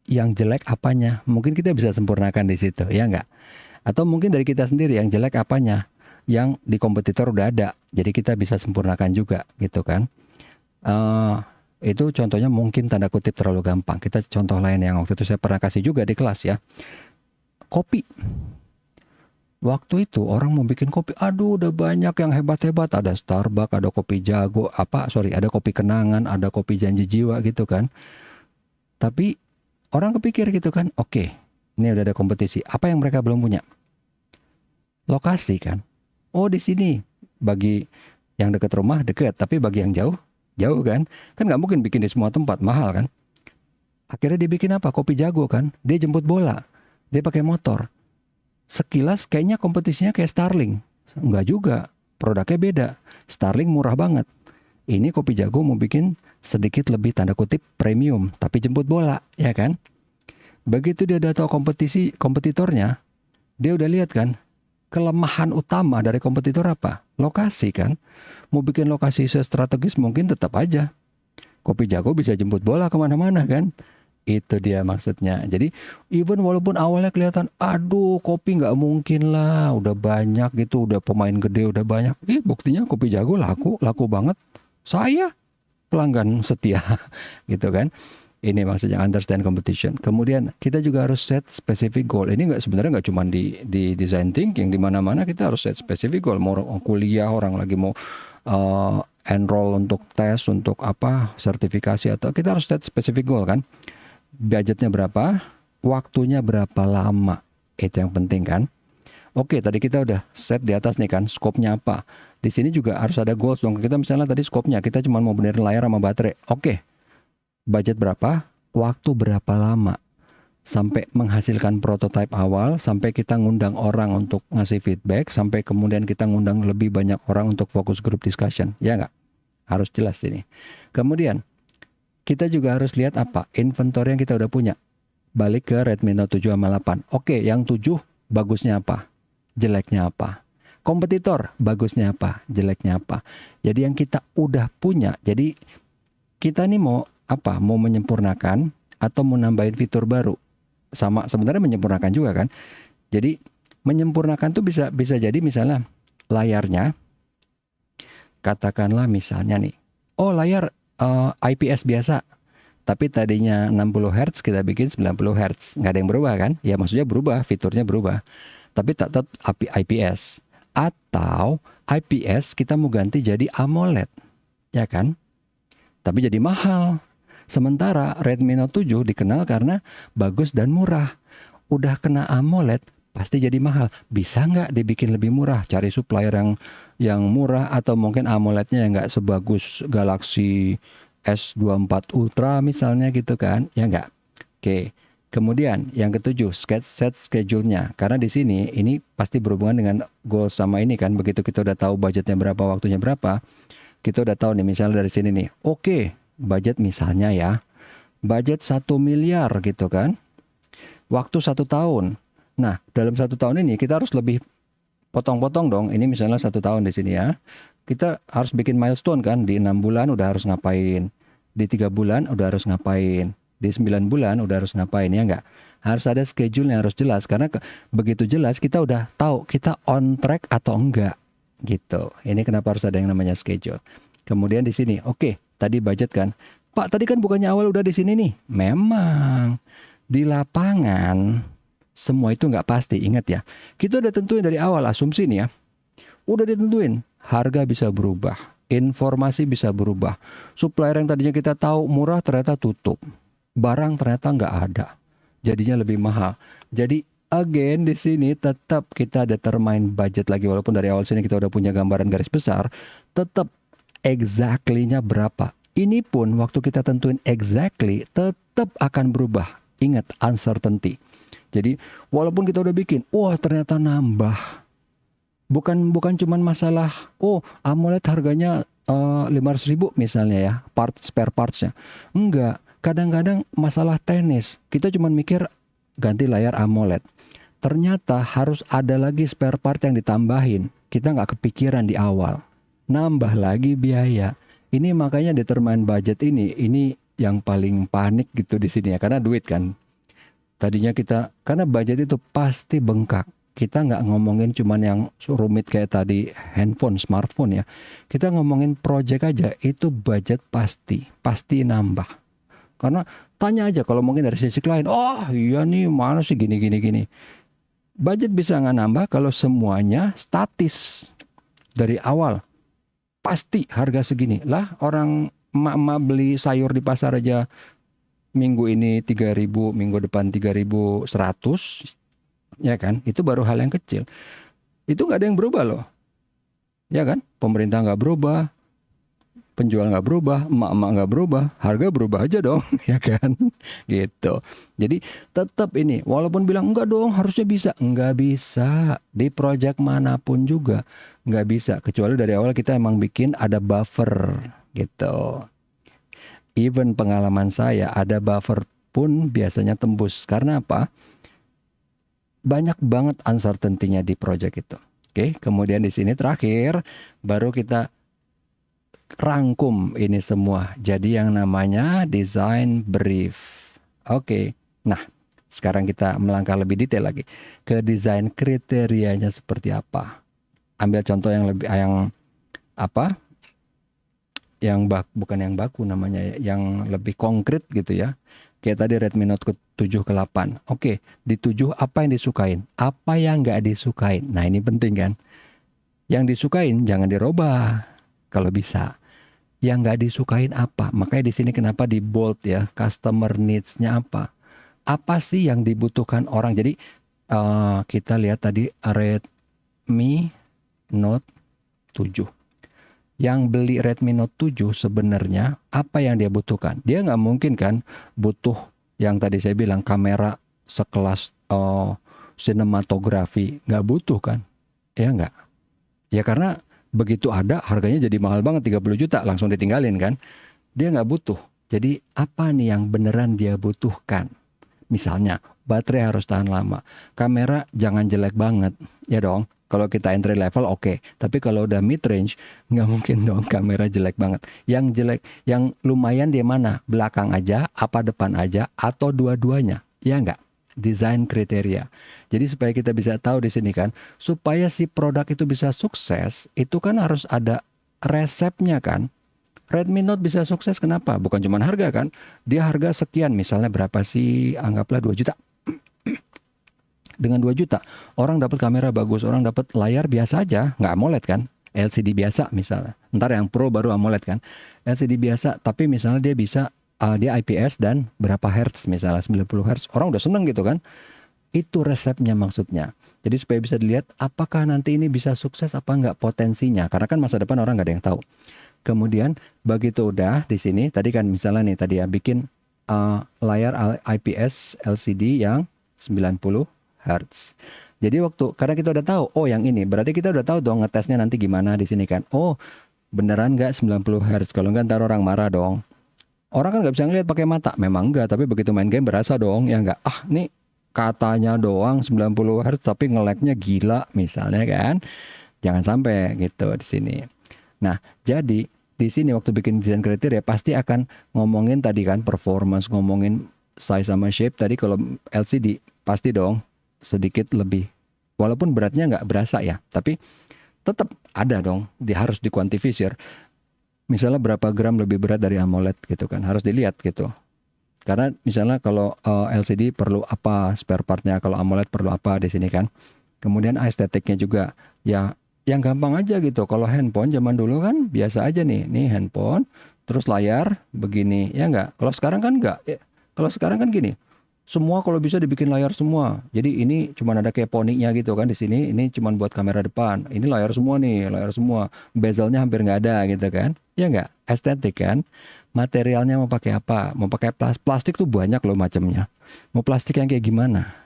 yang jelek apanya. Mungkin kita bisa sempurnakan di situ, ya enggak? Atau mungkin dari kita sendiri yang jelek apanya, yang di kompetitor udah ada. Jadi kita bisa sempurnakan juga, gitu kan? Itu contohnya mungkin tanda kutip terlalu gampang. Kita contoh lain yang waktu itu saya pernah kasih juga di kelas ya. Kopi. Waktu itu orang mau bikin kopi, aduh udah banyak yang hebat-hebat. Ada Starbucks, ada kopi jago, ada kopi kenangan, ada kopi janji jiwa gitu kan. Tapi orang kepikir gitu kan, oke, ini udah ada kompetisi. Apa yang mereka belum punya? Lokasi kan. Oh di sini, bagi yang dekat rumah dekat, tapi bagi yang jauh, jauh kan. Kan nggak mungkin bikin di semua tempat, mahal kan. Akhirnya dibikin apa? Kopi jago kan. Dia jemput bola, dia pakai motor. Sekilas kayaknya kompetisinya kayak Starling. Enggak juga, produknya beda. Starling murah banget. Ini kopi jago mau bikin sedikit lebih tanda kutip premium, tapi jemput bola, ya kan? Begitu dia udah tahu kompetitornya, dia udah lihat kan, kelemahan utama dari kompetitor apa? Lokasi kan? Mau bikin lokasi sestrategis mungkin tetap aja. Kopi jago bisa jemput bola kemana-mana kan? Itu dia maksudnya. Jadi even walaupun awalnya kelihatan, aduh kopi nggak mungkin lah, udah banyak gitu, udah pemain gede, udah banyak. Buktinya kopi jago laku banget. Saya pelanggan setia gitu kan. Ini maksudnya understand competition. Kemudian kita juga harus set specific goal. Ini sebenarnya nggak cuma di design thinking, di mana-mana kita harus set specific goal. Mau kuliah, orang lagi mau enroll untuk tes, untuk sertifikasi, atau kita harus set specific goal kan. Budgetnya berapa, waktunya berapa lama, itu yang penting kan. Oke, tadi kita udah set di atas nih kan, scope-nya apa. Di sini juga harus ada goals dong. Kita misalnya tadi scope-nya, kita cuma mau benerin layar sama baterai. Oke, budget berapa, waktu berapa lama, sampai menghasilkan prototype awal, sampai kita ngundang orang untuk ngasih feedback, sampai kemudian kita ngundang lebih banyak orang untuk focus group discussion. Ya nggak? Harus jelas ini. Kemudian, kita juga harus lihat inventory yang kita udah punya. Balik ke Redmi Note 7 sama 8. Oke, yang 7 bagusnya apa? Jeleknya apa? Kompetitor bagusnya apa? Jeleknya apa? Jadi yang kita udah punya. Jadi kita nih mau mau menyempurnakan atau mau nambahin fitur baru? Sama sebenarnya menyempurnakan juga kan. Jadi menyempurnakan tuh bisa jadi misalnya layarnya, katakanlah misalnya nih, layar IPS biasa, tapi tadinya 60 Hz kita bikin 90 Hz. Nggak ada yang berubah kan? Ya maksudnya berubah, fiturnya berubah, tapi tetap IPS. Atau IPS kita mau ganti jadi AMOLED, ya kan? Tapi jadi mahal. Sementara Redmi Note 7 dikenal karena bagus dan murah. Udah kena AMOLED, pasti jadi mahal. Bisa nggak dibikin lebih murah? Cari supplier yang murah, atau mungkin AMOLED-nya yang nggak sebagus Galaxy S24 Ultra misalnya gitu kan, ya nggak? Oke. Kemudian yang ketujuh, set schedule-nya. Karena di sini ini pasti berhubungan dengan goal sama ini kan. Begitu kita udah tahu budgetnya berapa, waktunya berapa, kita udah tahu nih misalnya dari sini nih. Oke, budget misalnya ya, budget 1 miliar gitu kan. Waktu 1 tahun. Nah, dalam 1 tahun ini kita harus lebih potong-potong dong. Ini misalnya 1 tahun di sini ya. Kita harus bikin milestone kan. Di 6 bulan udah harus ngapain. Di 3 bulan udah harus ngapain. Di 9 bulan udah harus ngapain, ya enggak? Harus ada schedule yang harus jelas. Karena begitu jelas kita udah tahu kita on track atau enggak gitu. Ini kenapa harus ada yang namanya schedule. Kemudian di sini, oke, tadi budget kan. Pak, tadi kan bukannya awal udah di sini nih. Memang di lapangan semua itu nggak pasti. Ingat ya, kita udah tentuin dari awal asumsi nih ya. Udah ditentuin, harga bisa berubah, informasi bisa berubah. Supplier yang tadinya kita tahu murah ternyata tutup. Barang ternyata nggak ada. Jadinya lebih mahal. Jadi again di sini tetap kita determine budget lagi, walaupun dari awal sini kita udah punya gambaran garis besar, tetap exactly-nya berapa. Ini pun waktu kita tentuin exactly tetap akan berubah. Ingat, uncertainty. Jadi walaupun kita udah bikin, wah ternyata nambah. Bukan cuman masalah, oh AMOLED harganya 500.000 misalnya ya, spare partsnya. Enggak, kadang-kadang masalah teknis. Kita cuman mikir ganti layar AMOLED. Ternyata harus ada lagi spare part yang ditambahin. Kita nggak kepikiran di awal. Nambah lagi biaya. Ini makanya determine budget ini yang paling panik gitu di sini ya, karena duit kan. Tadinya kita, karena budget itu pasti bengkak. Kita nggak ngomongin cuman yang rumit kayak tadi handphone, smartphone ya. Kita ngomongin project aja, itu budget pasti nambah. Karena tanya aja kalau mungkin dari sisi klien, oh iya nih mana sih gini. Budget bisa nggak nambah kalau semuanya statis dari awal. Pasti harga segini. Lah orang emak-emak beli sayur di pasar aja minggu ini 3.000, minggu depan 3.100, ya kan? Itu baru hal yang kecil. Itu nggak ada yang berubah loh. Ya kan? Pemerintah nggak berubah, penjual nggak berubah, emak-emak nggak berubah, harga berubah aja dong, ya kan? Gitu. Jadi tetap ini, walaupun bilang enggak dong, harusnya bisa, nggak bisa. Di project manapun juga nggak bisa, kecuali dari awal kita emang bikin ada buffer, gitu. Even pengalaman saya ada buffer pun biasanya tembus. Karena apa? Banyak banget uncertainty-nya di project itu. Oke, kemudian di sini terakhir baru kita rangkum ini semua jadi yang namanya design brief. Oke. Nah, sekarang kita melangkah lebih detail lagi ke desain kriterianya seperti apa. Ambil contoh yang lebih apa? Bukan yang baku namanya ya, yang lebih konkret gitu ya. Kayak tadi Redmi Note 7 ke 8. Oke, di 7 apa yang disukain? Apa yang nggak disukain? Nah, ini penting kan. Yang disukain jangan dirubah kalau bisa. Yang nggak disukain apa? Makanya di sini kenapa di bold ya, customer needs-nya apa? Apa sih yang dibutuhkan orang? Jadi kita lihat tadi Redmi Note 7. Yang beli Redmi Note 7 sebenarnya apa yang dia butuhkan? Dia nggak mungkin kan butuh yang tadi saya bilang kamera sekelas sinematografi. Nggak butuh kan? Ya nggak? Ya karena begitu ada harganya jadi mahal banget 30 juta langsung ditinggalin kan. Dia nggak butuh. Jadi apa nih yang beneran dia butuhkan? Misalnya baterai harus tahan lama. Kamera jangan jelek banget. Ya dong. Kalau kita entry level oke. Tapi kalau udah mid range nggak mungkin dong kamera jelek banget. Yang jelek, yang lumayan di mana? Belakang aja, apa depan aja, atau dua-duanya? Ya nggak? Desain kriteria. Jadi supaya kita bisa tahu di sini kan, supaya si produk itu bisa sukses, itu kan harus ada resepnya kan. Redmi Note bisa sukses kenapa? Bukan cuma harga kan. Dia harga sekian, misalnya berapa sih? Anggaplah 2 juta. Dengan 2 juta, orang dapat kamera bagus, orang dapat layar biasa aja, nggak AMOLED kan. LCD biasa misalnya. Ntar yang Pro baru AMOLED kan. LCD biasa, tapi misalnya dia bisa dia IPS dan berapa hertz misalnya 90 hertz, orang udah seneng gitu kan. Itu resepnya maksudnya. Jadi supaya bisa dilihat apakah nanti ini bisa sukses apa enggak potensinya, karena kan masa depan orang nggak ada yang tahu. Kemudian begitu udah di sini tadi kan misalnya nih tadi ya bikin layar IPS LCD yang 90 hertz. Jadi karena kita udah tahu oh yang ini, berarti kita udah tahu dong ngetesnya nanti gimana di sini kan. Oh beneran nggak 90 hertz, kalau nggak ntar orang marah dong. Orang kan nggak bisa ngeliat pakai mata, memang enggak, tapi begitu main game berasa dong, ya enggak. Ah, nih katanya doang 90 Hz tapi nge-lag-nya gila misalnya kan. Jangan sampai gitu di sini. Nah, jadi di sini waktu bikin desain kriteria pasti akan ngomongin tadi kan performance, ngomongin size sama shape. Tadi kalau LCD pasti dong sedikit lebih. Walaupun beratnya nggak berasa ya, tapi tetap ada dong, harus dikuantifisir. Misalnya berapa gram lebih berat dari AMOLED gitu kan, harus dilihat gitu. Karena misalnya kalau LCD perlu apa spare partnya, kalau AMOLED perlu apa di sini kan. Kemudian estetiknya juga ya yang gampang aja gitu. Kalau handphone zaman dulu kan biasa aja nih handphone, terus layar begini ya enggak. Kalau sekarang kan enggak. Kalau sekarang kan gini. Semua kalau bisa dibikin layar semua. Jadi ini cuma ada kayak poninya gitu kan di sini. Ini cuma buat kamera depan. Ini layar semua nih, layar semua. Bezelnya hampir nggak ada gitu kan. Ya nggak? Estetik kan. materialnya mau pakai apa, mau pakai plastik tuh banyak loh macamnya. Mau plastik yang kayak gimana,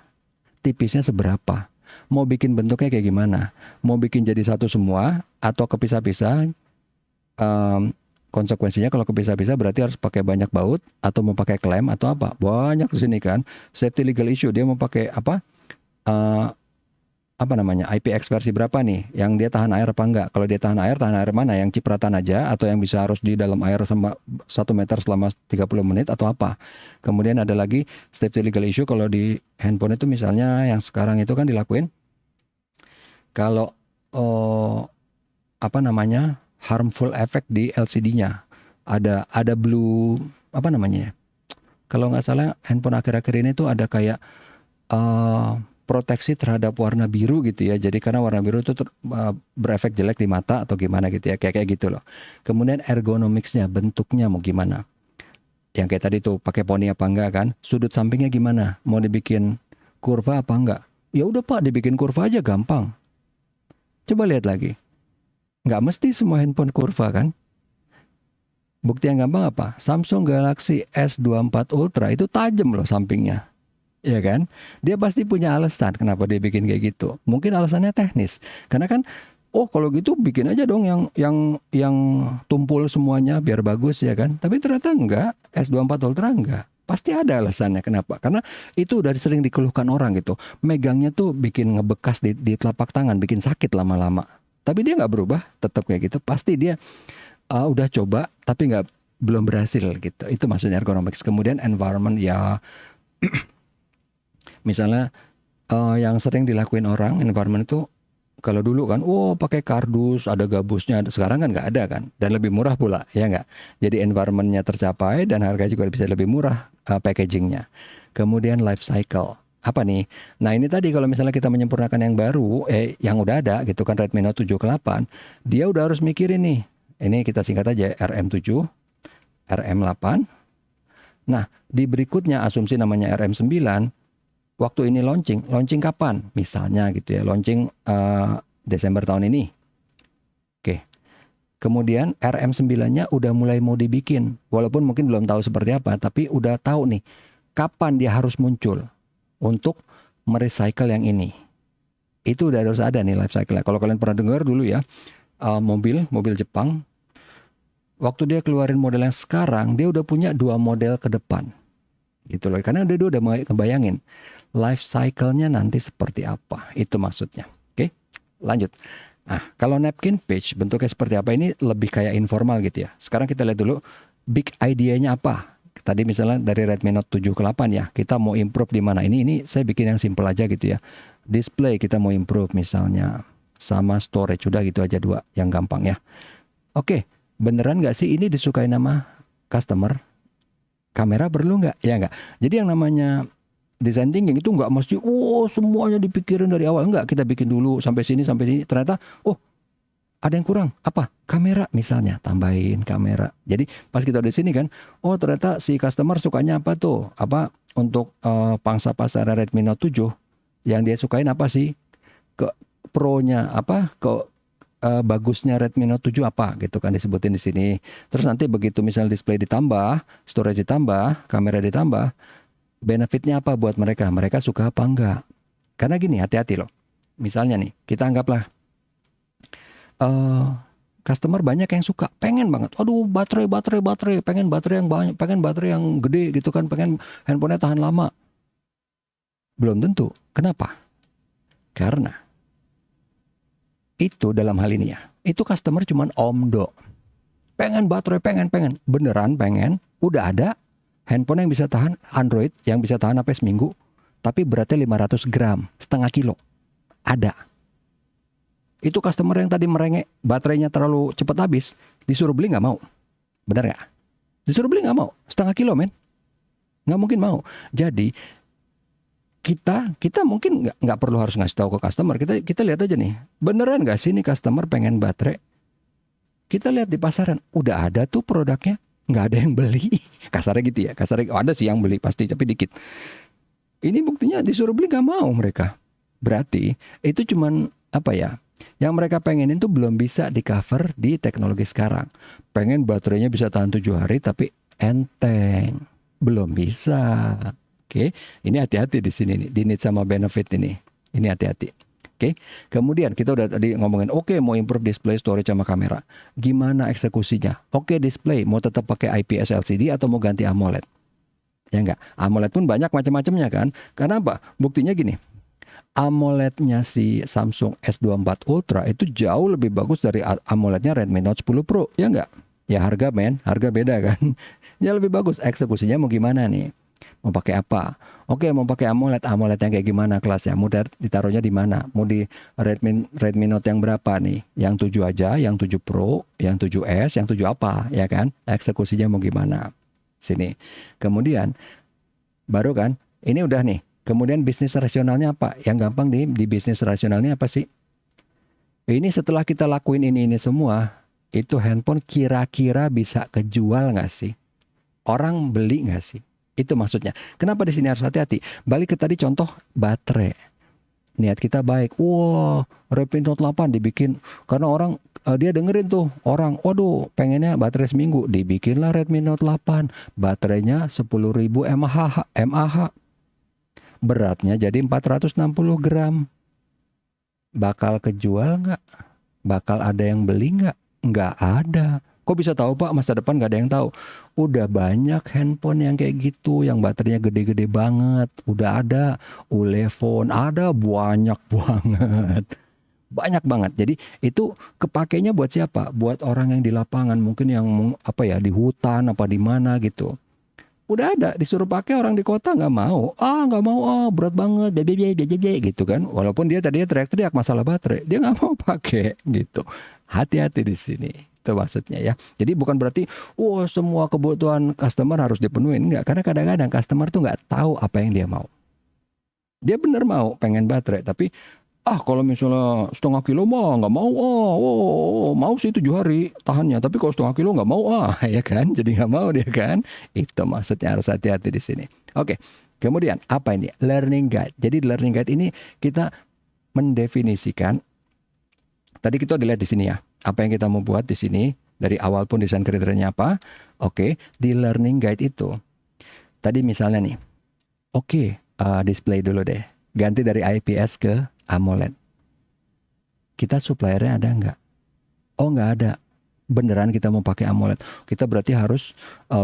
tipisnya seberapa, mau bikin bentuknya kayak gimana, mau bikin jadi satu semua atau kepisah-pisah. Em, Konsekuensinya kalau kepisah-pisah berarti harus pakai banyak baut atau mau pakai klem atau apa, banyak di sini kan. Safety legal issue, dia mau pakai apa, eh, apa namanya, IPX versi berapa nih, yang dia tahan air apa enggak. Kalau dia tahan air mana, yang cipratan aja atau yang bisa harus di dalam air sama 1 meter selama 30 menit atau apa. Kemudian ada lagi safety legal issue kalau di handphone itu, misalnya yang sekarang itu kan dilakuin kalau apa namanya, harmful effect di LCD-nya. Ada blue, apa namanya ya? Kalau nggak salah handphone akhir-akhir ini tuh ada kayak eh, proteksi terhadap warna biru gitu ya. Jadi karena warna biru itu berefek jelek di mata atau gimana gitu ya. Kayak gitu loh. Kemudian ergonomicsnya, bentuknya mau gimana. Yang kayak tadi tuh pakai poni apa enggak kan. Sudut sampingnya gimana. Mau dibikin kurva apa enggak. Ya udah Pak, dibikin kurva aja gampang. Coba lihat lagi. Nggak mesti semua handphone kurva kan. Bukti yang gampang apa? Samsung Galaxy S24 Ultra itu tajam loh sampingnya. Ya kan? Dia pasti punya alasan kenapa dia bikin kayak gitu. Mungkin alasannya teknis. Karena kan, oh kalau gitu bikin aja dong yang tumpul semuanya biar bagus ya kan. Tapi ternyata enggak, S24 Ultra enggak. Pasti ada alasannya kenapa. Karena itu udah sering dikeluhkan orang gitu. Megangnya tuh bikin ngebekas di telapak tangan, bikin sakit lama-lama. Tapi dia nggak berubah, tetap kayak gitu. Pasti dia udah coba, tapi belum berhasil gitu. Itu maksudnya ergonomics. Kemudian environment ya, misalnya yang sering dilakuin orang environment itu, kalau dulu kan, pakai kardus, ada gabusnya. Sekarang kan nggak ada kan, dan lebih murah pula, ya nggak. Jadi environmentnya tercapai dan harganya juga bisa lebih murah packagingnya. Kemudian life cycle. Apa nih? Nah ini tadi kalau misalnya kita menyempurnakan yang baru, yang udah ada gitu kan, Redmi Note 7 ke 8, dia udah harus mikirin nih. Ini kita singkat aja RM7, RM8. Nah di berikutnya asumsi namanya RM9. Waktu ini launching kapan? Misalnya gitu ya, launching Desember tahun ini. Oke. Kemudian RM9-nya udah mulai mau dibikin. Walaupun mungkin belum tahu seperti apa, tapi udah tahu nih kapan dia harus muncul untuk merecycle yang ini. Itu udah harus ada nih life cycle-nya. Kalau kalian pernah dengar dulu ya, mobil Jepang, waktu dia keluarin model yang sekarang, dia udah punya 2 model ke depan. Gitu loh. Karena dia udah kebayangin life cycle-nya nanti seperti apa. Itu maksudnya. Oke, lanjut. Nah, kalau napkin page bentuknya seperti apa, ini lebih kayak informal gitu ya. Sekarang kita lihat dulu big idea-nya apa. Tadi misalnya dari Redmi Note 7 ke 8 ya, kita mau improve di mana? Ini saya bikin yang simple aja gitu ya. Display kita mau improve misalnya, sama storage, udah gitu aja 2 yang gampang ya. Oke, beneran nggak sih ini disukai nama customer? Kamera perlu nggak? Ya nggak. Jadi yang namanya design thinking itu nggak mesti semuanya dipikirin dari awal. Nggak, kita bikin dulu sampai sini. Ternyata ada yang kurang. Apa? Kamera misalnya, tambahin kamera. Jadi pas kita di sini kan, ternyata si customer sukanya apa tuh? Apa untuk pangsa pasar Redmi Note 7 yang dia sukain apa sih? Ke pro-nya apa? Bagusnya Redmi Note 7 apa gitu kan disebutin di sini. Terus nanti begitu misal display ditambah, storage ditambah, kamera ditambah, benefitnya apa buat mereka? Mereka suka apa enggak? Karena gini, hati-hati loh. Misalnya nih, kita anggaplah customer banyak yang suka, pengen banget, aduh baterai, pengen baterai yang banyak, pengen baterai yang gede gitu kan, pengen handphonenya tahan lama. Belum tentu. Kenapa? Karena itu dalam hal ini ya, itu customer cuman omdo. Pengen baterai, pengen. Beneran pengen, udah ada handphone yang bisa tahan, Android yang bisa tahan sampai seminggu, tapi beratnya 500 gram, setengah kilo. Ada. Itu customer yang tadi merengek baterainya terlalu cepat habis, disuruh beli nggak mau. Benar nggak? Disuruh beli nggak mau, setengah kilo men. Nggak mungkin mau. Jadi kita mungkin nggak perlu harus ngasih tahu ke customer. Kita lihat aja nih, beneran nggak sih nih customer pengen baterai? Kita lihat di pasaran, udah ada tuh produknya, nggak ada yang beli. Kasarnya gitu ya, ada sih yang beli pasti, tapi dikit. Ini buktinya disuruh beli nggak mau mereka. Berarti itu cuman apa ya? Yang mereka pengenin tuh belum bisa di cover di teknologi sekarang. Pengen baterainya bisa tahan 7 hari, tapi enteng. Belum bisa. Oke, ini hati-hati di sini nih, di need sama benefit ini. Ini hati-hati. Oke, kemudian kita udah tadi ngomongin, oke, mau improve display, storage sama kamera. Gimana eksekusinya? Oke, display mau tetap pakai IPS LCD atau mau ganti AMOLED? Ya enggak, AMOLED pun banyak macam-macamnya kan. Karena apa? Buktinya gini, AMOLED-nya si Samsung S24 Ultra itu jauh lebih bagus dari AMOLED-nya Redmi Note 10 Pro, ya enggak? Ya harga harga beda kan. Ya lebih bagus. Eksekusinya mau gimana nih? Mau pakai apa? Oke, mau pakai AMOLED. AMOLED yang kayak gimana kelasnya? Mau ditaruhnya di mana? Mau di Redmi Note yang berapa nih? Yang 7 aja, yang 7 Pro, yang 7S, yang 7 apa? Ya kan? Eksekusinya mau gimana? Sini. Kemudian baru kan? Ini udah nih. Kemudian bisnis rasionalnya apa? Yang gampang di bisnis rasionalnya apa sih? Ini setelah kita lakuin ini semua, itu handphone kira-kira bisa kejual nggak sih? Orang beli nggak sih? Itu maksudnya. Kenapa di sini harus hati-hati? Balik ke tadi contoh baterai. Niat kita baik. Wah, Redmi Note 8 dibikin karena orang dia dengerin tuh orang, waduh, pengennya baterai seminggu. Dibikinlah Redmi Note 8. Baterainya 10.000 mAh. Beratnya jadi 460 gram. Bakal kejual nggak? Bakal ada yang beli nggak? Nggak ada. Kok bisa tahu Pak? Masa depan nggak ada yang tahu. Udah banyak handphone yang kayak gitu, yang baterainya gede-gede banget. Udah ada Ulefone, ada banyak banget. Banyak banget. Jadi itu kepakainya buat siapa? Buat orang yang di lapangan, mungkin yang apa ya, di hutan apa di mana gitu. Udah ada, disuruh pakai orang di kota nggak mau. Nggak mau, berat banget, gitu kan. Walaupun dia tadinya teriak-teriak masalah baterai, dia nggak mau pakai gitu. Hati-hati di sini. Itu maksudnya ya. Jadi bukan berarti, semua kebutuhan customer harus dipenuhin. Enggak, karena kadang-kadang customer tuh nggak tahu apa yang dia mau. Dia bener mau, pengen baterai, tapi kalau misalnya 0,5 kilo mah nggak mau. Mau sih 7 hari tahannya, tapi kalau 0,5 kilo nggak mau. Ya kan, jadi nggak mau dia kan. Itu maksudnya, harus hati-hati di sini. Oke, kemudian apa ini? Learning guide. Jadi learning guide ini kita mendefinisikan. Tadi kita dilihat di sini ya, apa yang kita mau buat di sini. Dari awal pun desain kriterianya apa. Oke, di learning guide itu. Tadi misalnya nih, display dulu deh. Ganti dari IPS ke AMOLED. Kita suppliernya ada nggak? Nggak ada. Beneran kita mau pakai AMOLED. Kita berarti harus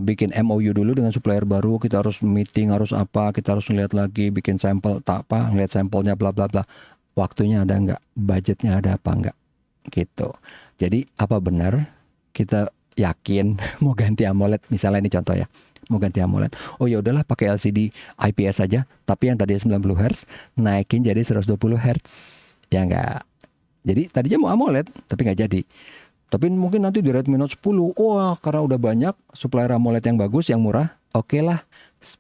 bikin MOU dulu dengan supplier baru. Kita harus meeting, harus apa. Kita harus ngeliat lagi, bikin sampel, ngeliat sampelnya bla bla bla. Waktunya ada nggak? Budgetnya ada apa nggak? Gitu. Jadi apa benar kita yakin mau ganti AMOLED? Misalnya ini contoh ya. Mau ganti AMOLED. Ya udahlah pakai LCD IPS aja, tapi yang tadinya 90 Hz naikin jadi 120 Hz. Ya enggak. Jadi tadinya mau AMOLED tapi nggak jadi. Tapi mungkin nanti di Redmi Note 10, karena udah banyak supplier AMOLED yang bagus, yang murah, oke lah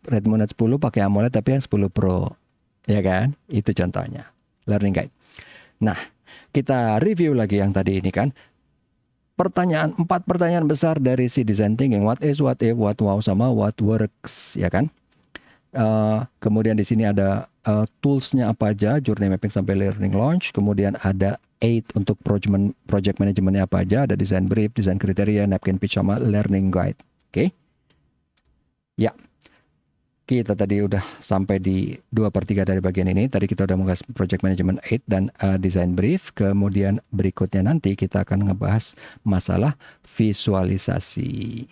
Redmi Note 10 pakai AMOLED tapi yang 10 Pro. Ya kan? Itu contohnya. Learning guide. Nah, kita review lagi yang tadi ini kan. 4 pertanyaan besar dari si design thinking. What is, what if, what wow, sama what works, ya kan? Kemudian di sini ada toolsnya apa aja, journey mapping sampai learning launch. Kemudian ada 8 untuk project manajemennya apa aja. Ada design brief, design kriteria, napkin pitch, sama learning guide. Oke? Ya. Kita tadi udah sampai di 2/3 dari bagian ini. Tadi kita udah mengulas project management 8 dan design brief. Kemudian berikutnya nanti kita akan ngebahas masalah visualisasi.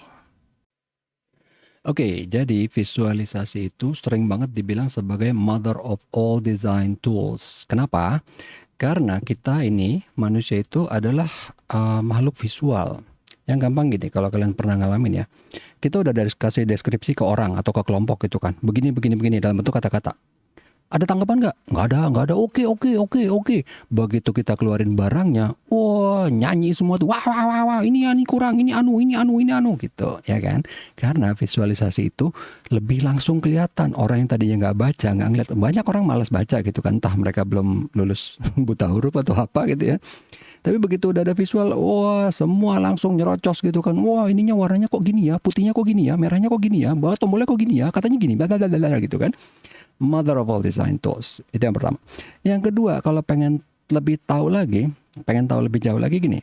Oke, jadi visualisasi itu sering banget dibilang sebagai mother of all design tools. Kenapa? Karena kita ini, manusia itu adalah makhluk visual. Yang gampang gini, kalau kalian pernah ngalamin ya, kita udah kasih deskripsi ke orang atau ke kelompok gitu kan, begini dalam bentuk kata-kata. Ada tanggapan nggak? Nggak ada. Oke. Begitu kita keluarin barangnya, nyanyi semua tuh, wah, ini kurang, ini anu gitu, ya kan? Karena visualisasi itu lebih langsung kelihatan. Orang yang tadinya nggak baca, nggak ngeliat, banyak orang malas baca gitu kan, entah mereka belum lulus buta huruf atau apa gitu ya. Tapi begitu udah ada visual, semua langsung nyerocos gitu kan. Ininya warnanya kok gini ya, putihnya kok gini ya, merahnya kok gini ya, bahwa tombolnya kok gini ya, katanya gini, blablabla gitu kan. Mother of all design tools. Itu yang pertama. Yang kedua, kalau pengen lebih tahu lagi, pengen tahu lebih jauh lagi gini.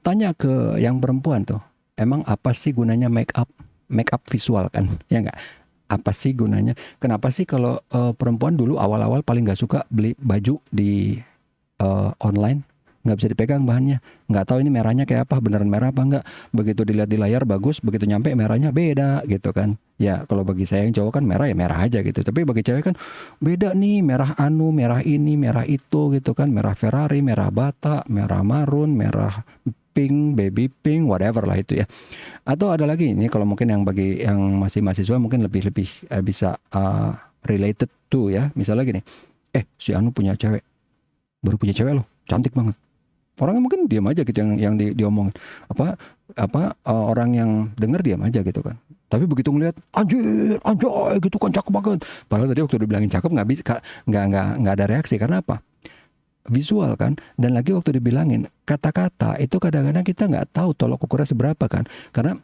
Tanya ke yang perempuan tuh, emang apa sih gunanya make up? make up visual kan, ya nggak? Apa sih gunanya? Kenapa sih kalau perempuan dulu awal-awal paling nggak suka beli baju di online? Nggak bisa dipegang bahannya, nggak tahu ini merahnya kayak apa, beneran merah apa enggak. Begitu dilihat di layar bagus, begitu nyampe merahnya beda gitu kan. Ya kalau bagi saya yang cowok kan merah ya merah aja gitu, tapi bagi cewek kan beda nih, merah anu, merah ini, merah itu gitu kan, merah Ferrari, merah bata, merah marun, merah pink, baby pink, whatever lah itu ya. Atau ada lagi ini kalau mungkin yang bagi yang masih mahasiswa mungkin lebih bisa related to ya, misalnya gini, si Anu punya cewek, baru punya cewek loh, cantik banget. Orangnya mungkin diam aja gitu yang diomongin. Orang yang denger diam aja gitu kan. Tapi begitu ngelihat anjir, anjay gitu kan cakep banget. Padahal tadi waktu dibilangin cakep nggak bisa, nggak ada reaksi karena apa? Visual kan. Dan lagi waktu dibilangin kata-kata itu kadang-kadang kita nggak tahu tolok ukurnya seberapa kan. Karena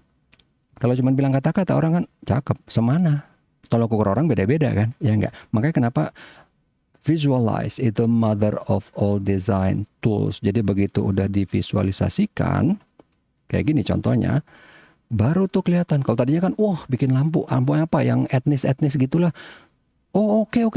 kalau cuma bilang kata-kata orang kan cakep, semana. Tolok ukur orang beda-beda kan, ya enggak. Makanya kenapa visualize itu mother of all design tools. Jadi begitu udah divisualisasikan, kayak gini contohnya, baru tuh kelihatan. Kalau tadinya kan, wah bikin lampu apa yang etnis gitulah. Oh oke,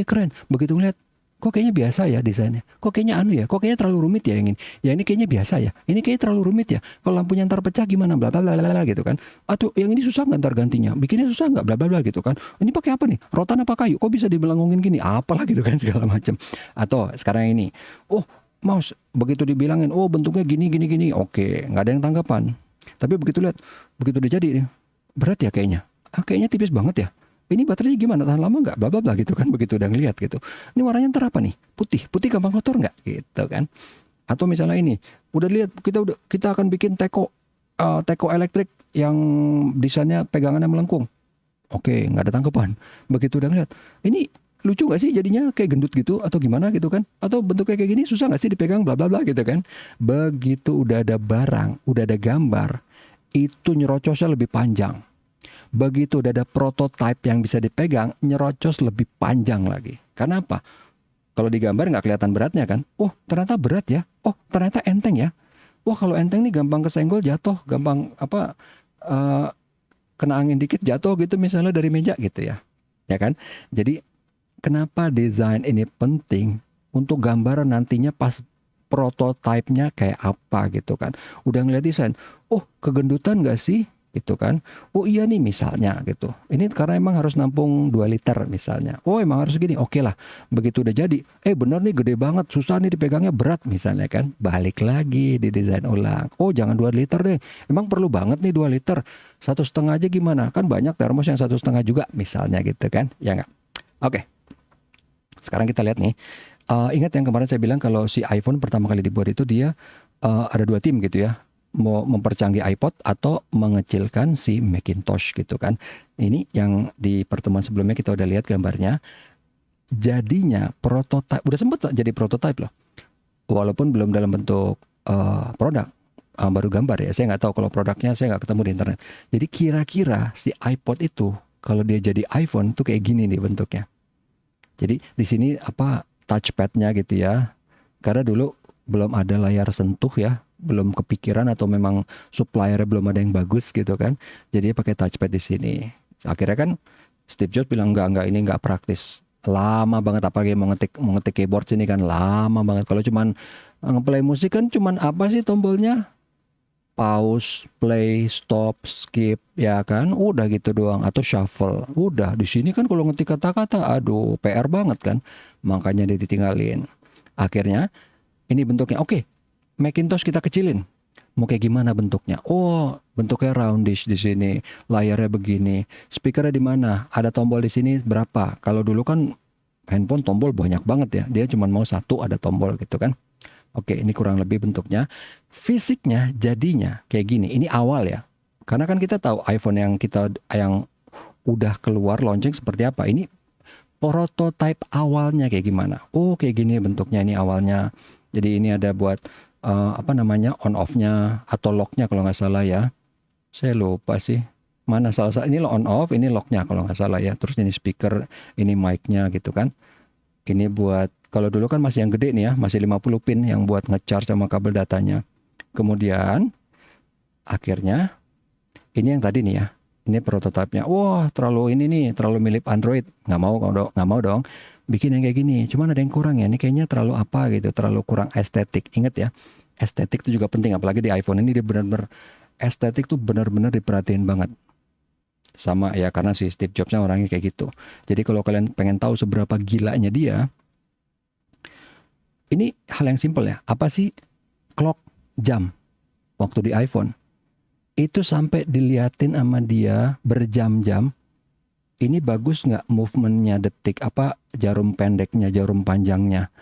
keren. Begitu ngeliat, kok kayaknya biasa ya desainnya. Kok kayaknya anu ya, kok kayaknya terlalu rumit ya yang ini. Ya ini kayaknya biasa ya. Ini kayaknya terlalu rumit ya. Kalau lampunya ntar pecah gimana, bla bla bla bla gitu kan. Atau yang ini susah nggak ntar gantinya. Bikinnya susah nggak, bla bla bla gitu kan. Ini pakai apa nih? Rotan apa kayu? Kok bisa dibelangungin gini? Apalah gitu kan segala macam. Atau sekarang ini, oh mouse begitu dibilangin, oh bentuknya gini. Oke, nggak ada yang tanggapan. Tapi begitu lihat, begitu udah jadi, berat ya kayaknya. Kayaknya tipis banget ya. Ini baterainya gimana, tahan lama nggak, bla bla bla gitu kan. Begitu udah ngeliat gitu, ini warnanya ntar apa nih, putih gampang kotor nggak gitu kan. Atau misalnya ini udah lihat, kita akan bikin teko elektrik yang desainnya pegangannya melengkung. Oke, nggak ada tanggapan. Begitu udah ngeliat, ini lucu nggak sih jadinya, kayak gendut gitu atau gimana gitu kan, atau bentuknya kayak gini susah nggak sih dipegang, bla bla bla gitu kan. Begitu udah ada barang, udah ada gambar, itu nyerocosnya lebih panjang. Begitu udah ada prototype yang bisa dipegang, nyerocos lebih panjang lagi. Karena apa? Kalau digambar nggak kelihatan beratnya kan. Oh ternyata berat ya. Oh ternyata enteng ya. Wah kalau enteng nih gampang kesenggol jatuh, gampang kena angin dikit jatuh gitu misalnya dari meja gitu ya. Ya kan? Jadi kenapa desain ini penting untuk gambaran nantinya pas prototipenya kayak apa gitu kan. Udah ngeliat desain, oh kegendutan nggak sih? Gitu kan. Oh iya nih misalnya gitu. Ini karena emang harus nampung 2 liter misalnya. Oh emang harus gini. Oke lah. Begitu udah jadi. Bener nih gede banget. Susah nih dipegangnya, berat misalnya kan. Balik lagi di desain ulang. Oh jangan 2 liter deh. Emang perlu banget nih 2 liter. 1,5 aja gimana? Kan banyak termos yang 1,5 juga misalnya gitu kan. Ya nggak? Oke. Sekarang kita lihat nih. Ingat yang kemarin saya bilang kalau si iPhone pertama kali dibuat itu dia ada 2 tim gitu ya. Mau mempercanggih iPod atau mengecilkan si Macintosh gitu kan. Ini yang di pertemuan sebelumnya kita udah lihat gambarnya. Jadinya prototype, udah sempet jadi prototype loh. Walaupun belum dalam bentuk produk, baru gambar ya. Saya nggak tahu kalau produknya, saya nggak ketemu di internet. Jadi kira-kira si iPod itu kalau dia jadi iPhone tuh kayak gini nih bentuknya. Jadi di sini touchpadnya gitu ya. Karena dulu belum ada layar sentuh ya, belum kepikiran atau memang suppliernya belum ada yang bagus gitu kan. Jadi pakai touchpad di sini. Akhirnya kan Steve Jobs bilang enggak ini enggak praktis. Lama banget, apalagi mau ngetik keyboard sini kan lama banget. Kalau cuman ngeplay musik kan cuman apa sih tombolnya? Pause, play, stop, skip, ya kan? Udah gitu doang. Atau shuffle. Udah, di sini kan kalau ngetik kata-kata, aduh PR banget kan. Makanya dia ditinggalin. Akhirnya ini bentuknya oke. Macintosh kita kecilin. Mau kayak gimana bentuknya? Oh, bentuknya roundish di sini. Layarnya begini. Speakernya di mana? Ada tombol di sini berapa? Kalau dulu kan handphone tombol banyak banget ya. Dia cuma mau satu ada tombol gitu kan. Oke, ini kurang lebih bentuknya. Fisiknya jadinya kayak gini. Ini awal ya. Karena kan kita tahu iPhone yang udah keluar launching seperti apa. Ini prototype awalnya kayak gimana. Oh, kayak gini bentuknya ini awalnya. Jadi ini ada buat on off-nya atau lock-nya kalau nggak salah ya. Saya lupa sih. Mana salah ini on off, ini lock-nya kalau nggak salah ya. Terus ini speaker, ini mic-nya gitu kan. Ini buat, kalau dulu kan masih yang gede nih ya, masih 50 pin yang buat nge-charge sama kabel datanya. Kemudian akhirnya ini yang tadi nih ya. Ini prototipenya, wah terlalu ini nih, terlalu mirip Android. Nggak mau dong. Bikin yang kayak gini. Cuman ada yang kurang ya. Ini kayaknya terlalu apa gitu, terlalu kurang estetik. Ingat ya, estetik itu juga penting. Apalagi di iPhone ini dia benar-benar estetik tuh benar-benar diperhatiin banget. Sama ya karena si Steve Jobsnya orangnya kayak gitu. Jadi kalau kalian pengen tahu seberapa gilanya dia, ini hal yang simpel ya. Apa sih clock jam waktu di iPhone? Itu sampai diliatin sama dia berjam-jam. Ini bagus nggak movementnya detik, apa jarum pendeknya, jarum panjangnya,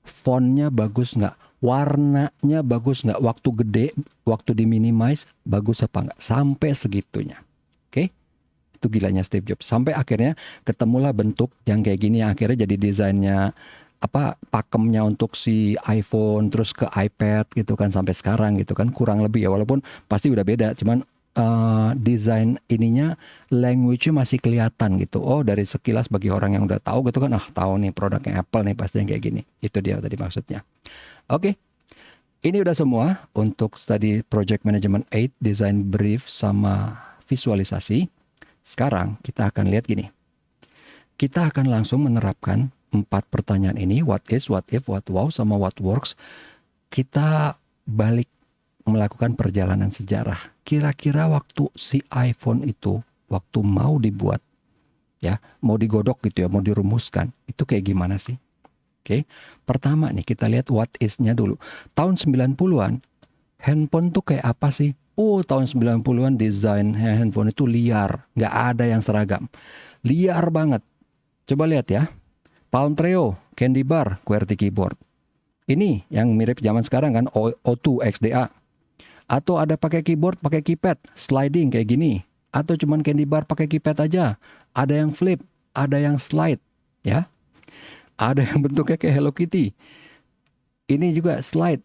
fontnya bagus nggak, warnanya bagus nggak, waktu gede, waktu di minimize bagus apa nggak, sampai segitunya. Oke, itu gilanya Steve Jobs. Sampai akhirnya ketemulah bentuk yang kayak gini, yang akhirnya jadi desainnya apa pakemnya untuk si iPhone terus ke iPad gitu kan sampai sekarang gitu kan, kurang lebih ya, walaupun pasti udah beda, cuman desain ininya, language-nya masih kelihatan gitu. Oh, dari sekilas bagi orang yang udah tahu gitu kan, tahu nih produknya Apple nih pasti yang kayak gini. Itu dia tadi maksudnya. Oke. Ini udah semua untuk study Project Management 8, design brief sama visualisasi. Sekarang kita akan lihat gini. Kita akan langsung menerapkan 4 pertanyaan ini, what is, what if, what wow, sama what works. Kita balik melakukan perjalanan sejarah. Kira-kira waktu si iPhone itu, waktu mau dibuat, ya, mau digodok gitu ya, mau dirumuskan, itu kayak gimana sih? Oke, pertama nih kita lihat what is-nya dulu. Tahun 90-an, handphone tuh kayak apa sih? Oh, tahun 90-an desain handphone itu liar, nggak ada yang seragam. Liar banget. Coba lihat ya, Palm Treo, Candy Bar, QWERTY keyboard. Ini yang mirip zaman sekarang kan, O2 XDA. Atau ada pakai keyboard, pakai keypad, sliding kayak gini. Atau cuman Candy Bar pakai keypad aja. Ada yang flip, ada yang slide, ya. Ada yang bentuknya kayak Hello Kitty. Ini juga slide,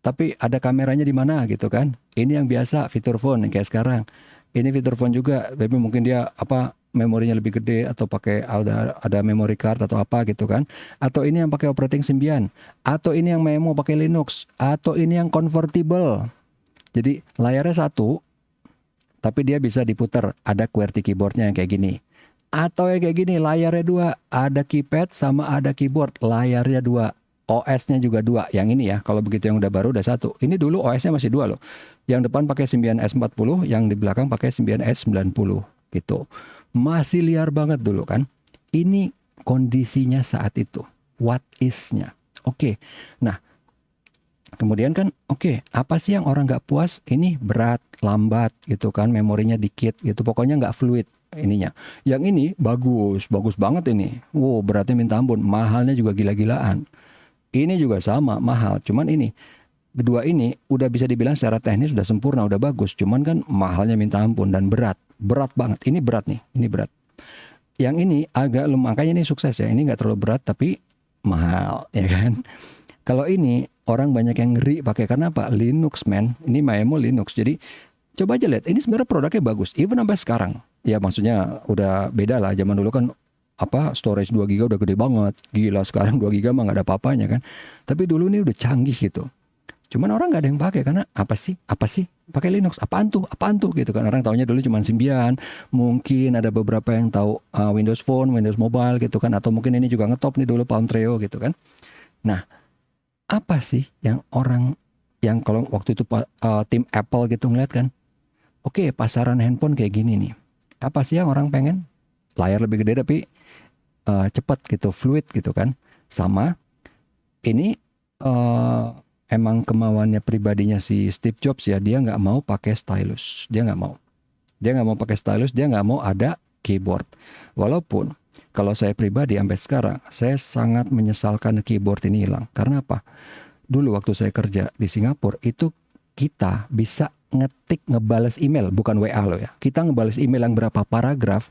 tapi ada kameranya di mana gitu kan. Ini yang biasa fitur phone yang kayak sekarang. Ini fitur phone juga, tapi mungkin dia apa memorinya lebih gede atau pakai ada memory card atau apa gitu kan. Atau ini yang pakai operating Symbian, atau ini yang memo pakai Linux, atau ini yang convertible. Jadi layarnya satu, tapi dia bisa diputar. Ada QWERTY keyboardnya yang kayak gini. Atau yang kayak gini, layarnya dua. Ada keypad sama ada keyboard, layarnya dua. OS-nya juga dua. Yang ini ya, kalau begitu yang udah baru udah satu. Ini dulu OS-nya masih dua loh. Yang depan pakai Symbian S40, yang di belakang pakai Symbian S90 gitu. Masih liar banget dulu kan. Ini kondisinya saat itu. What is-nya. Oke. Nah, kemudian kan, apa sih yang orang nggak puas? Ini berat, lambat gitu kan, memorinya dikit gitu, pokoknya nggak fluid ininya. Yang ini bagus, bagus banget ini. Wow, beratnya minta ampun, mahalnya juga gila-gilaan. Ini juga sama, mahal. Cuman ini, kedua ini udah bisa dibilang secara teknis udah sempurna, udah bagus. Cuman kan mahalnya minta ampun dan berat, berat banget. Ini berat nih, ini berat. Yang ini agak makanya ini sukses ya. Ini nggak terlalu berat tapi mahal, ya kan? Kalau ini orang banyak yang ngeri pakai karena apa? Linux man, ini Maemo Linux. Jadi coba aja lihat, ini sebenarnya produknya bagus. Even sampai sekarang, ya maksudnya udah beda lah. Zaman dulu kan apa storage 2 GB udah gede banget. Gila sekarang 2 GB mah nggak ada apa-apanya kan. Tapi dulu ini udah canggih gitu. Cuman orang nggak ada yang pakai karena apa sih? Apa sih? Pakai Linux? Apaan tuh? Apaan tuh? Gitu kan. Orang taunya dulu cuma Symbian. Mungkin ada beberapa yang tahu Windows Phone, Windows Mobile gitu kan. Atau mungkin ini juga ngetop nih dulu Palm Treo gitu kan. Nah, apa sih yang orang yang kalau waktu itu tim Apple gitu ngeliat kan, pasaran handphone kayak gini nih, apa sih yang orang pengen? Layar lebih gede tapi cepat gitu, fluid gitu kan. Sama ini emang kemauannya pribadinya si Steve Jobs ya, dia nggak mau pakai stylus, dia nggak mau pakai stylus, dia nggak mau ada keyboard. Walaupun kalau saya pribadi sampai sekarang, saya sangat menyesalkan keyboard ini hilang. Karena apa? Dulu waktu saya kerja di Singapura, itu kita bisa ngebales email, bukan WA loh ya. Kita ngebales email yang berapa paragraf,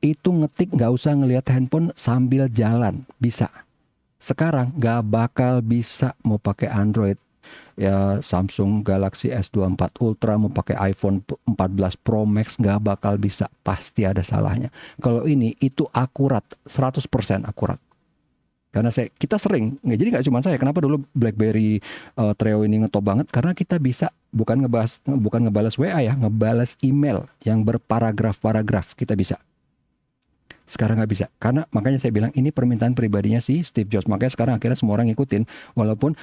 itu ngetik nggak usah ngelihat handphone sambil jalan, bisa. Sekarang nggak bakal bisa mau pakai Android. Ya Samsung Galaxy S24 Ultra mau pakai iPhone 14 Pro Max nggak bakal bisa, pasti ada salahnya. Kalau ini itu akurat, 100% akurat. Karena kita sering, jadi nggak cuma saya. Kenapa dulu BlackBerry Treo ini ngetop banget? Karena kita bisa bukan ngebalas WA ya, ngebalas email yang berparagraf-paragraf kita bisa. Sekarang nggak bisa. Karena makanya saya bilang ini permintaan pribadinya si Steve Jobs. Makanya sekarang akhirnya semua orang ngikutin. Walaupun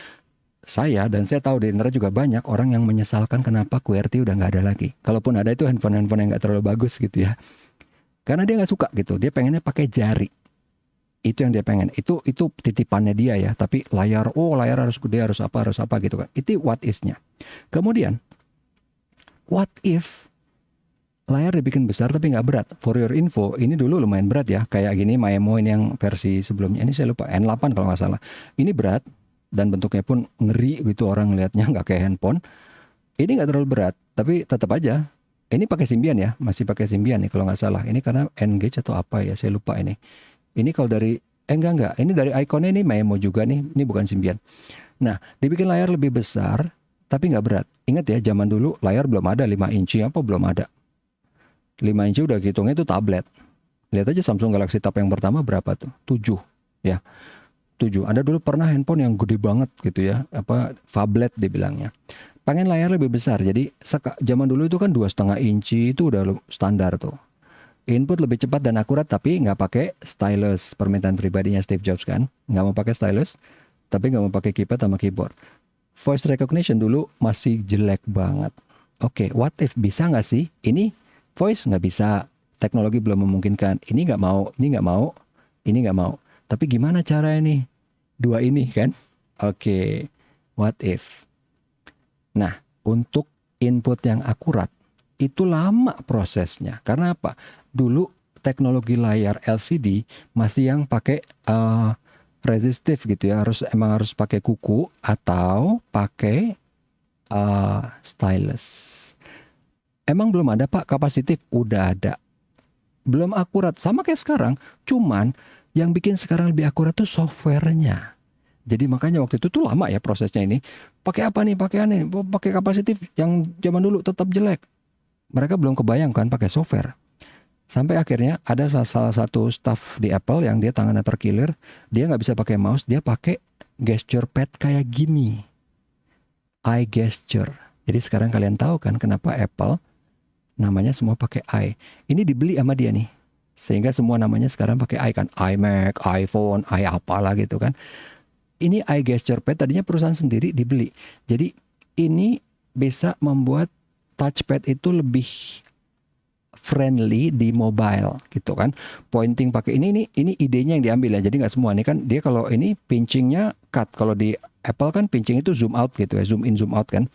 saya tahu di internet juga banyak orang yang menyesalkan kenapa QWERTY udah nggak ada lagi. Kalaupun ada itu handphone yang nggak terlalu bagus gitu ya. Karena dia nggak suka gitu. Dia pengennya pakai jari. Itu yang dia pengen. Itu titipannya dia ya. Tapi layar harus gede, harus apa gitu kan. Itu what is-nya. Kemudian, what if layar dibikin besar tapi nggak berat? For your info, ini dulu lumayan berat ya. Kayak gini Maemo ini yang versi sebelumnya. Ini saya lupa, N8 kalau nggak salah. Ini berat. Dan bentuknya pun ngeri gitu, orang ngelihatnya nggak kayak handphone. Ini nggak terlalu berat, tapi tetap aja. Ini pakai Symbian ya, masih pakai Symbian nih kalau nggak salah. Ini karena N-Gage atau apa ya, saya lupa ini. Ini kalau dari, enggak. Ini dari ikonnya ini Maemo juga nih, ini bukan Symbian. Nah, dibikin layar lebih besar, tapi nggak berat. Ingat ya, zaman dulu layar belum ada 5 inci apa belum ada. 5 inci udah hitungnya itu tablet. Lihat aja Samsung Galaxy Tab yang pertama berapa tuh? 7 ya. 7. Ada dulu pernah handphone yang gede banget gitu ya, phablet dibilangnya. Pengen layar lebih besar. Jadi zaman dulu itu kan 2,5 inci itu udah standar tuh. Input lebih cepat dan akurat tapi nggak pakai stylus. Permintaan pribadinya Steve Jobs kan, nggak mau pakai stylus, tapi nggak mau pakai keypad sama keyboard. Voice recognition dulu masih jelek banget. Oke, what if bisa nggak sih? Ini voice nggak bisa, teknologi belum memungkinkan. Ini nggak mau, ini nggak mau, ini nggak mau. Tapi gimana cara ini? Dua ini kan? Oke, what if? Nah, untuk input yang akurat, itu lama prosesnya. Karena apa? Dulu teknologi layar LCD masih yang pakai resistif gitu ya. Emang harus pakai kuku atau pakai stylus. Emang belum ada Pak kapasitif? Udah ada. Belum akurat, sama kayak sekarang. Cuman yang bikin sekarang lebih akurat tuh softwarenya. Jadi makanya waktu itu tuh lama ya prosesnya ini. Pakai apa nih? Pakai kapasitif yang zaman dulu tetap jelek. Mereka belum kebayang kan pakai software. Sampai akhirnya ada salah satu staff di Apple yang dia tangannya terkilir. Dia nggak bisa pakai mouse, dia pakai gesture pad kayak gini. Eye gesture. Jadi sekarang kalian tahu kan kenapa Apple namanya semua pakai eye. Ini dibeli sama dia nih. Sehingga semua namanya sekarang pakai i kan. iMac, iPhone, i apalah gitu kan. Ini eye gesture pad tadinya perusahaan sendiri dibeli. Jadi ini bisa membuat touchpad itu lebih friendly di mobile gitu kan. Pointing pakai ini idenya yang diambil ya. Jadi nggak semua. Ini kan dia kalau ini pinchingnya cut. Kalau di Apple kan pinching itu zoom out gitu ya. Zoom in, zoom out kan.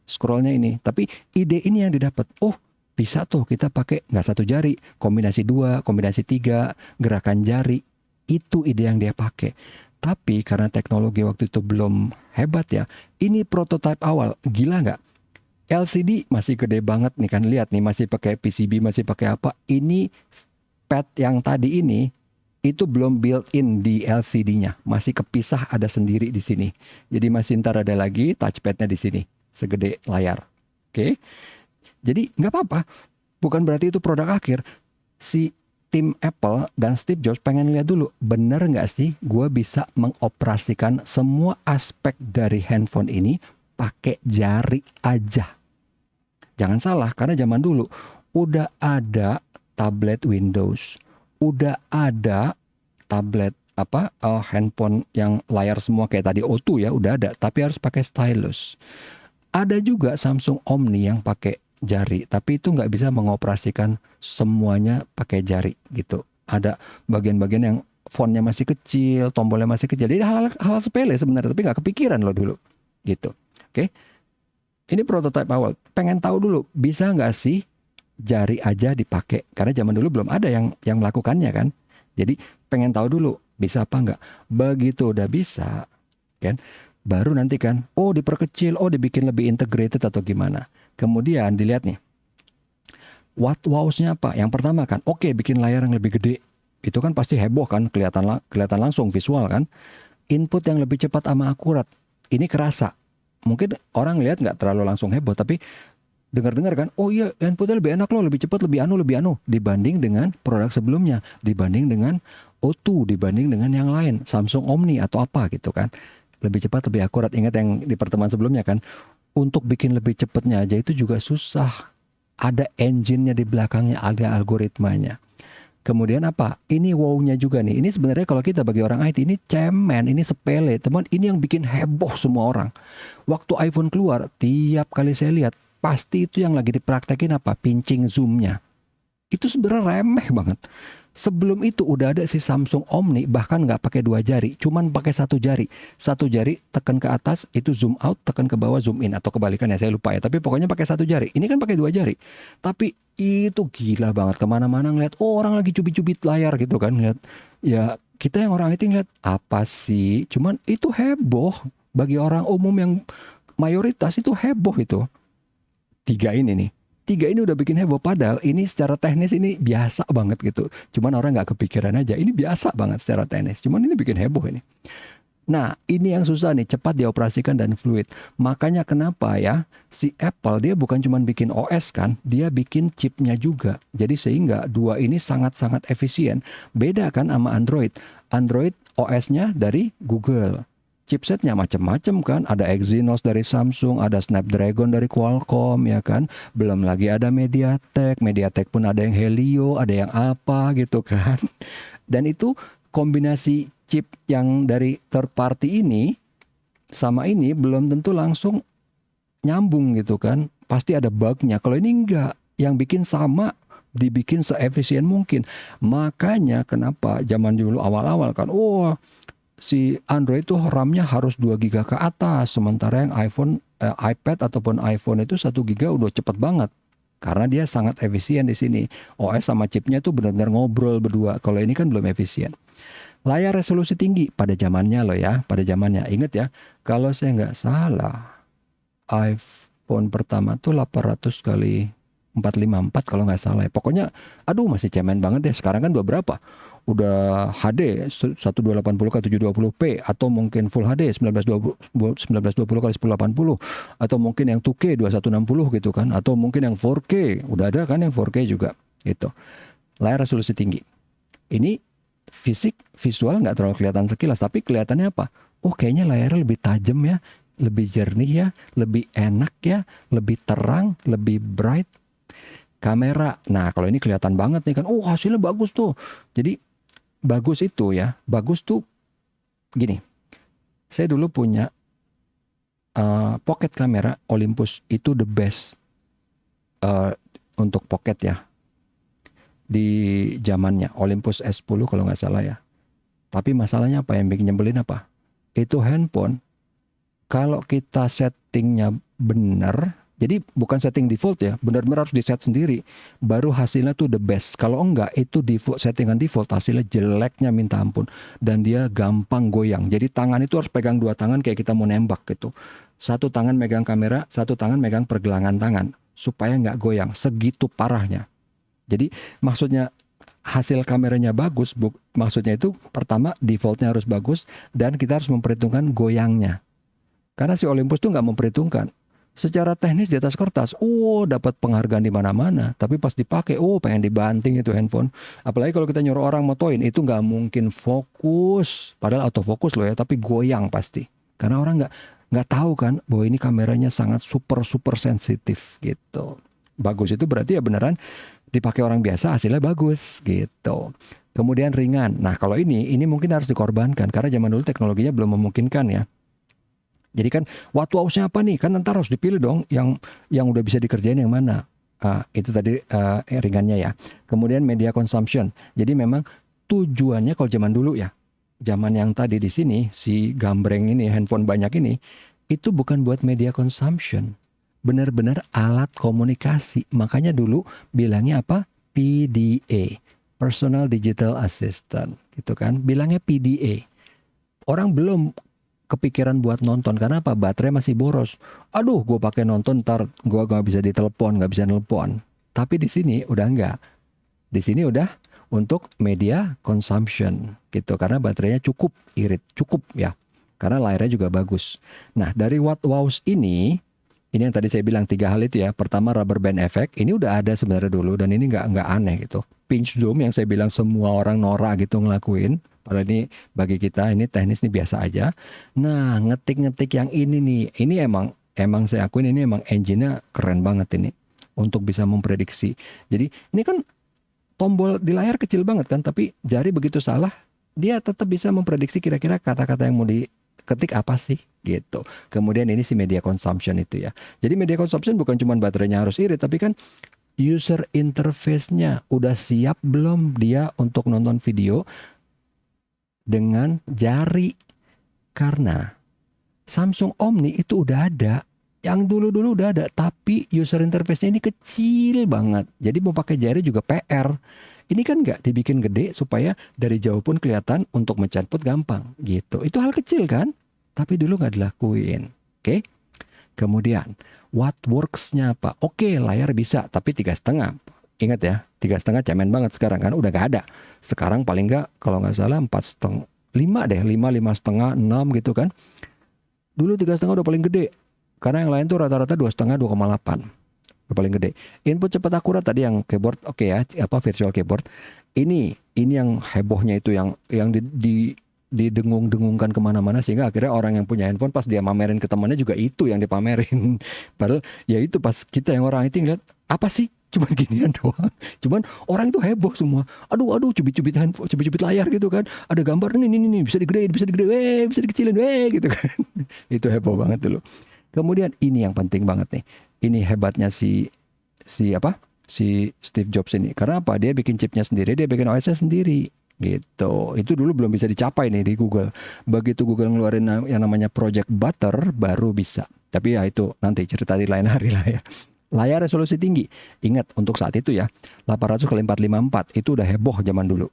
Scrollnya ini. Tapi ide ini yang didapat. Oh, bisa tuh kita pakai nggak satu jari, kombinasi 2, kombinasi 3, gerakan jari. Itu ide yang dia pakai. Tapi karena teknologi waktu itu belum hebat ya, ini prototipe awal. Gila nggak? LCD masih gede banget nih kan, lihat nih masih pakai PCB, masih pakai apa. Ini pad yang tadi ini, itu belum built-in di LCD-nya. Masih kepisah ada sendiri di sini. Jadi masih ntar ada lagi touchpad-nya di sini. Segede layar. Oke. Jadi nggak apa-apa, bukan berarti itu produk akhir. Si tim Apple dan Steve Jobs pengen lihat dulu, bener nggak sih gue bisa mengoperasikan semua aspek dari handphone ini pakai jari aja. Jangan salah, karena zaman dulu udah ada tablet Windows, udah ada tablet handphone yang layar semua kayak tadi O2 ya, udah ada, tapi harus pakai stylus. Ada juga Samsung Omni yang pakai jari, tapi itu nggak bisa mengoperasikan semuanya pakai jari gitu. Ada bagian-bagian yang fontnya masih kecil, tombolnya masih kecil. Jadi hal-hal sepele sebenarnya, tapi nggak kepikiran loh dulu gitu. Oke, ini prototipe awal. Pengen tahu dulu bisa nggak sih jari aja dipakai? Karena zaman dulu belum ada yang melakukannya kan. Jadi pengen tahu dulu bisa apa nggak. Begitu udah bisa, kan? Baru nanti kan, oh diperkecil, oh dibikin lebih integrated atau gimana. Kemudian dilihat nih, what wow-nya apa? Yang pertama kan, oke, bikin layar yang lebih gede. Itu kan pasti heboh kan, kelihatan langsung visual kan. Input yang lebih cepat sama akurat. Ini kerasa. Mungkin orang lihat nggak terlalu langsung heboh, tapi Dengar-dengar kan, oh iya handphone lebih enak loh, lebih cepat, lebih anu dibanding dengan produk sebelumnya, dibanding dengan O2, dibanding dengan yang lain, Samsung Omni atau apa gitu kan. Lebih cepat, lebih akurat. Ingat yang di pertemuan sebelumnya kan, untuk bikin lebih cepatnya aja itu juga susah. Ada engine-nya di belakangnya, ada algoritmanya. Kemudian apa? Ini wow-nya juga nih. Ini sebenarnya kalau kita bagi orang IT ini cemen, ini sepele. Teman, ini yang bikin heboh semua orang. Waktu iPhone keluar, tiap kali saya lihat, pasti itu yang lagi dipraktekin apa? Pinching zoom-nya. Itu sebenarnya remeh banget. Sebelum itu udah ada si Samsung Omni, bahkan nggak pakai 2 jari, cuman pakai 1 jari. 1 jari tekan ke atas, itu zoom out, tekan ke bawah zoom in, atau kebalikannya saya lupa ya. Tapi pokoknya pakai 1 jari. Ini kan pakai 2 jari. Tapi itu gila banget, kemana-mana ngeliat, oh orang lagi cubit-cubit layar gitu kan, ngeliat. Ya kita yang orang IT ngeliat, apa sih? Cuman itu heboh. Bagi orang umum yang mayoritas itu heboh itu. Tiga ini udah bikin heboh, padahal ini secara teknis ini biasa banget gitu. Cuman orang nggak kepikiran aja, ini biasa banget secara teknis, cuman ini bikin heboh ini. Nah, ini yang susah nih, cepat dioperasikan dan fluid. Makanya kenapa ya, si Apple dia bukan cuma bikin OS kan, dia bikin chipnya juga. Jadi sehingga dua ini sangat-sangat efisien. Beda kan sama Android. Android OS-nya dari Google. Chipsetnya macam-macam kan, ada Exynos dari Samsung, ada Snapdragon dari Qualcomm ya kan. Belum lagi ada MediaTek pun ada yang Helio, ada yang apa gitu kan. Dan itu kombinasi chip yang dari third party ini sama ini belum tentu langsung nyambung gitu kan. Pasti ada bugnya. Kalau ini enggak, yang bikin sama, dibikin seefisien mungkin. Makanya kenapa zaman dulu awal-awal kan, si Android tuh RAM-nya harus 2 GB ke atas, sementara yang iPad ataupun iPhone itu 1 GB udah cepet banget. Karena dia sangat efisien di sini. OS sama chipnya tuh benar-benar ngobrol berdua. Kalau ini kan belum efisien. Layar resolusi tinggi pada zamannya loh ya, pada zamannya. Ingat ya, kalau saya nggak salah, iPhone pertama tuh 800 kali 454 kalau nggak salah ya. Pokoknya, aduh masih cemen banget ya. Sekarang kan udah berapa? Udah HD 1280 ke 720p, atau mungkin Full HD 1920 kali 1080, atau mungkin yang 2K 2160 gitu kan, atau mungkin yang 4K, udah ada kan yang 4K juga gitu. Layar resolusi tinggi. Ini visual nggak terlalu kelihatan sekilas, tapi kelihatannya apa? Oh kayaknya layarnya lebih tajam ya, lebih jernih ya, lebih enak ya, lebih terang, lebih bright. Kamera, nah kalau ini kelihatan banget nih kan, oh hasilnya bagus tuh. Jadi bagus itu ya, bagus tuh gini. Saya dulu punya pocket kamera Olympus, itu the best untuk pocket ya. Di zamannya Olympus S10 kalau nggak salah ya. Tapi masalahnya apa, yang bikin nyebelin apa? Itu handphone kalau kita settingnya benar, jadi bukan setting default ya, benar-benar harus di set sendiri, baru hasilnya tuh the best. Kalau enggak, itu default, settingan default, hasilnya jeleknya minta ampun. Dan dia gampang goyang. Jadi tangan itu harus pegang 2 tangan kayak kita mau nembak gitu. 1 tangan megang kamera, 1 tangan megang pergelangan tangan. Supaya nggak goyang, segitu parahnya. Jadi maksudnya hasil kameranya bagus, maksudnya itu pertama defaultnya harus bagus, dan kita harus memperhitungkan goyangnya. Karena si Olympus tuh nggak memperhitungkan. Secara teknis di atas kertas, dapat penghargaan di mana-mana. Tapi pas dipakai, pengen dibanting itu handphone. Apalagi kalau kita nyuruh orang motoin, itu nggak mungkin fokus. Padahal autofokus loh ya, tapi goyang pasti. Karena orang nggak tahu kan bahwa ini kameranya sangat super sensitif gitu. Bagus itu berarti ya beneran dipakai orang biasa hasilnya bagus gitu. Kemudian ringan. Nah kalau ini mungkin harus dikorbankan karena zaman dulu teknologinya belum memungkinkan ya. Jadi kan what wow-nya apa nih? Kan ntar harus dipilih dong yang udah bisa dikerjain yang mana. Itu tadi ringannya ya. Kemudian media consumption. Jadi memang tujuannya kalau zaman dulu ya, zaman yang tadi di sini si gambreng ini, handphone banyak ini, itu bukan buat media consumption. Benar-benar alat komunikasi. Makanya dulu bilangnya apa? PDA, Personal Digital Assistant, gitu kan? Bilangnya PDA. Orang belum kepikiran buat nonton karena apa? Baterai masih boros. Aduh, gue pakai nonton ntar gue nggak bisa ditelepon, nggak bisa nelpon. Tapi di sini udah enggak. Di sini udah untuk media consumption gitu karena baterainya cukup irit, cukup ya. Karena layarnya juga bagus. Nah, dari what wows ini Ini yang tadi saya bilang 3 hal itu ya. Pertama rubber band effect, ini udah ada sebenarnya dulu dan ini nggak aneh gitu. Pinch zoom yang saya bilang semua orang norak gitu ngelakuin. Padahal ini bagi kita ini teknis nih biasa aja. Nah ngetik-ngetik yang ini nih, ini emang saya akuin ini emang engine-nya keren banget ini untuk bisa memprediksi. Jadi ini kan tombol di layar kecil banget kan, tapi jari begitu salah, dia tetap bisa memprediksi kira-kira kata-kata yang mau diketik apa sih gitu. Kemudian ini si media consumption itu ya. Jadi media consumption bukan cuma baterainya harus irit, tapi kan user interface-nya udah siap belum dia untuk nonton video dengan jari. Karena Samsung Omni itu udah ada. Yang dulu-dulu udah ada, tapi user interface-nya ini kecil banget. Jadi mau pakai jari juga PR. Ini kan nggak dibikin gede supaya dari jauh pun kelihatan, untuk mencatput gampang gitu. Itu hal kecil kan? Tapi dulu nggak dilakuin. Oke? Kemudian, what works-nya apa? Oke, layar bisa, tapi 3,5. Ingat ya, 3,5 cemen banget sekarang kan, udah nggak ada. Sekarang paling nggak, kalau nggak salah 4,5, 5 deh, 5, 5,5, 6 gitu kan. Dulu 3,5 udah paling gede. Karena yang lain tuh rata-rata 2,5, 2,8. Udah paling gede. Input cepat akurat tadi yang keyboard, oke ya, apa virtual keyboard. Ini yang hebohnya itu yang didengung-dengungkan kemana-mana, sehingga akhirnya orang yang punya handphone pas dia mamerin ke temannya juga itu yang dipamerin. Padahal ya itu pas kita yang orang itu ngeliat, apa sih? Cuman ginian doang. Cuman orang itu heboh semua. Aduh, cubit-cubit handphone, cubit-cubit layar gitu kan. Ada gambar nih, bisa digedein, bisa dikecilin, gitu kan. Itu heboh banget dulu. Kemudian ini yang penting banget nih. Ini hebatnya si Steve Jobs ini. Karena apa? Dia bikin chipnya sendiri, dia bikin OS-nya sendiri. Gitu. Itu dulu belum bisa dicapai nih di Google. Begitu Google ngeluarin yang namanya Project Butter, baru bisa. Tapi ya itu nanti cerita di lain hari lah ya. Layar resolusi tinggi. Ingat untuk saat itu ya, 800 kali 454 itu udah heboh zaman dulu.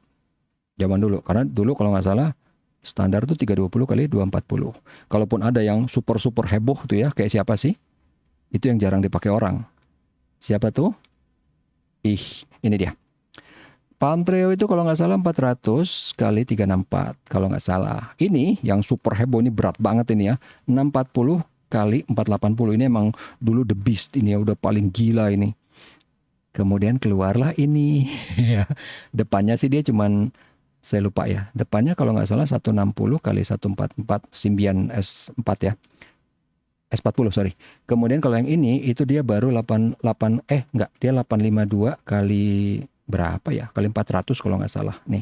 Karena dulu kalau nggak salah standar tuh 320 kali 240. Kalaupun ada yang super heboh tuh ya, kayak siapa sih? Itu yang jarang dipakai orang. Siapa tuh? Ini dia. Palm Treo itu kalau nggak salah 400 kali 364 kalau nggak salah. Ini yang super heboh, ini berat banget ini ya. 640 kali 480, ini emang dulu the beast ini ya, udah paling gila ini. Kemudian keluarlah ini. Ya, depannya sih dia cuman, saya lupa ya. Depannya kalau nggak salah 160 kali 144 Symbian S4 ya. S40 sorry. Kemudian kalau yang ini itu dia baru 88 dia 852 kali berapa ya? Kali 400 kalau nggak salah nih.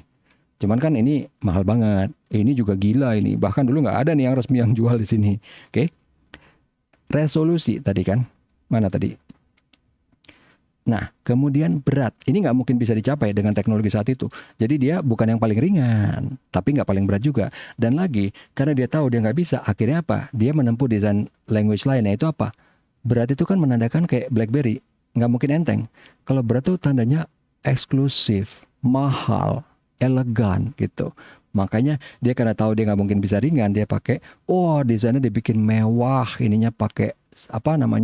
Cuman kan ini mahal banget. Ini juga gila ini. Bahkan dulu nggak ada nih yang resmi yang jual di sini. Oke. Resolusi tadi kan. Mana tadi? Nah, kemudian berat. Ini nggak mungkin bisa dicapai dengan teknologi saat itu. Jadi dia bukan yang paling ringan, tapi nggak paling berat juga. Dan lagi, karena dia tahu dia nggak bisa, akhirnya apa? Dia menempuh desain language lain, yaitu apa? Berat itu kan menandakan kayak BlackBerry. Nggak mungkin enteng. Kalau berat itu tandanya eksklusif, mahal, elegan gitu. Makanya dia karena tahu dia nggak mungkin bisa ringan, dia pakai, desainnya dibikin mewah, ininya pakai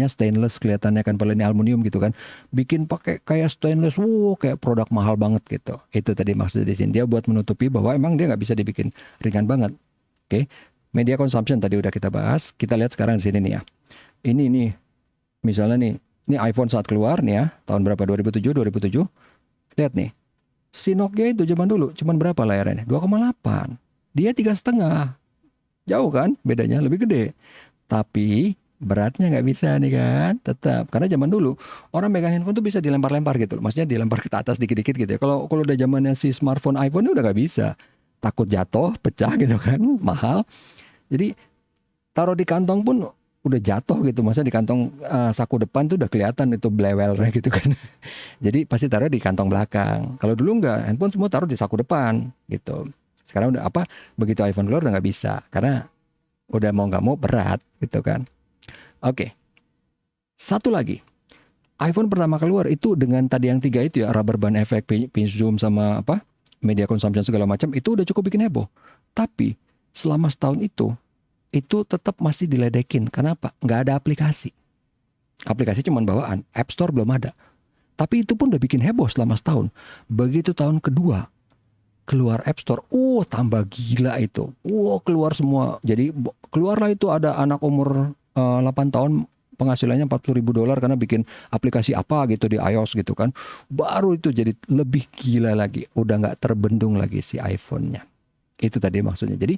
stainless, kelihatannya kan padahal ini aluminium gitu kan, bikin pakai kayak stainless, kayak produk mahal banget gitu. Itu tadi maksudnya di sini, dia buat menutupi bahwa emang dia nggak bisa dibikin ringan banget. Oke. Media consumption tadi udah kita bahas. Kita lihat sekarang di sini nih ya. Ini nih misalnya nih, ini iPhone saat keluar nih ya, tahun berapa? 2007. Lihat nih, si Nokia itu zaman dulu cuman berapa layarnya? 2,8. Dia 3,5. Jauh kan bedanya, lebih gede. Tapi beratnya nggak bisa nih kan, tetap. Karena zaman dulu orang megang handphone tuh bisa dilempar-lempar gitu. Maksudnya dilempar ke atas dikit-dikit gitu ya. Kalau udah zamannya si smartphone iPhone udah nggak bisa. Takut jatuh, pecah gitu kan, mahal. Jadi taruh di kantong pun udah jatuh gitu. Maksudnya di kantong saku depan tuh udah kelihatan itu blewelnya gitu kan. Jadi pasti taruh di kantong belakang. Kalau dulu nggak, handphone semua taruh di saku depan gitu. Sekarang udah begitu iPhone keluar udah nggak bisa. Karena udah mau nggak mau berat gitu kan. Oke. Satu lagi. iPhone pertama keluar itu dengan tadi yang 3 itu ya, rubber band effect, pinch zoom sama media consumption segala macam, itu udah cukup bikin heboh. Tapi selama setahun itu tetap masih diledekin. Kenapa? Nggak ada aplikasi. Aplikasi cuma bawaan, App Store belum ada. Tapi itu pun udah bikin heboh selama setahun. Begitu tahun kedua keluar App Store, tambah gila itu. Keluar semua. Jadi keluarlah itu, ada anak umur 8 tahun penghasilannya $40.000 karena bikin aplikasi apa gitu di iOS gitu kan. Baru itu jadi lebih gila lagi. Udah nggak terbendung lagi si iPhone-nya. Itu tadi maksudnya. Jadi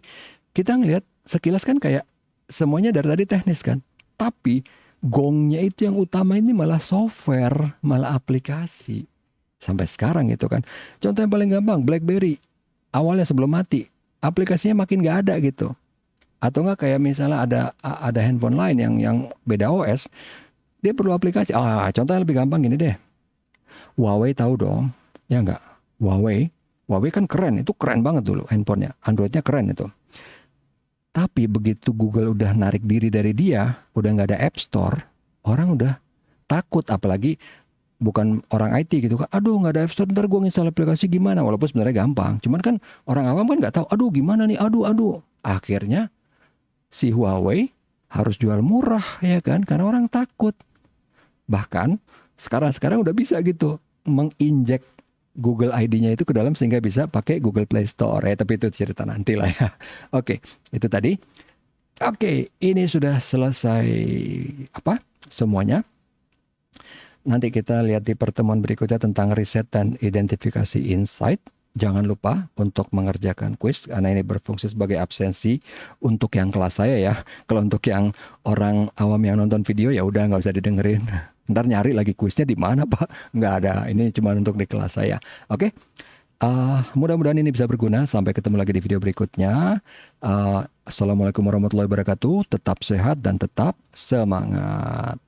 kita ngelihat sekilas kan kayak semuanya dari tadi teknis kan. Tapi gongnya itu yang utama ini malah software, malah aplikasi. Sampai sekarang itu kan. Contoh yang paling gampang, BlackBerry. Awalnya sebelum mati, aplikasinya makin nggak ada gitu. Atau enggak kayak misalnya ada handphone lain yang beda OS, dia perlu aplikasi. Contoh yang lebih gampang gini deh. Huawei tahu dong, ya enggak? Huawei kan keren, itu keren banget dulu handphonenya. Androidnya keren itu. Tapi begitu Google udah narik diri dari dia, udah nggak ada App Store, orang udah takut. Apalagi bukan orang IT gitu kan. Aduh nggak ada App Store, ntar gue nginstal aplikasi gimana? Walaupun sebenarnya gampang. Cuman kan orang awam kan nggak tahu. Aduh gimana nih? Aduh. Akhirnya si Huawei harus jual murah ya kan? Karena orang takut. Bahkan sekarang udah bisa gitu menginjek Google ID-nya itu ke dalam sehingga bisa pakai Google Play Store ya, tapi itu cerita nanti lah ya. Oke, itu tadi. Oke, ini sudah selesai semuanya. Nanti kita lihat di pertemuan berikutnya tentang riset dan identifikasi insight. Jangan lupa untuk mengerjakan kuis karena ini berfungsi sebagai absensi untuk yang kelas saya ya. Kalau untuk yang orang awam yang nonton video ya udah nggak usah didengerin. Ntar nyari lagi kuisnya di mana Pak? Nggak ada. Ini cuma untuk di kelas saya. Oke. Mudah-mudahan ini bisa berguna. Sampai ketemu lagi di video berikutnya. Assalamualaikum warahmatullahi wabarakatuh. Tetap sehat dan tetap semangat.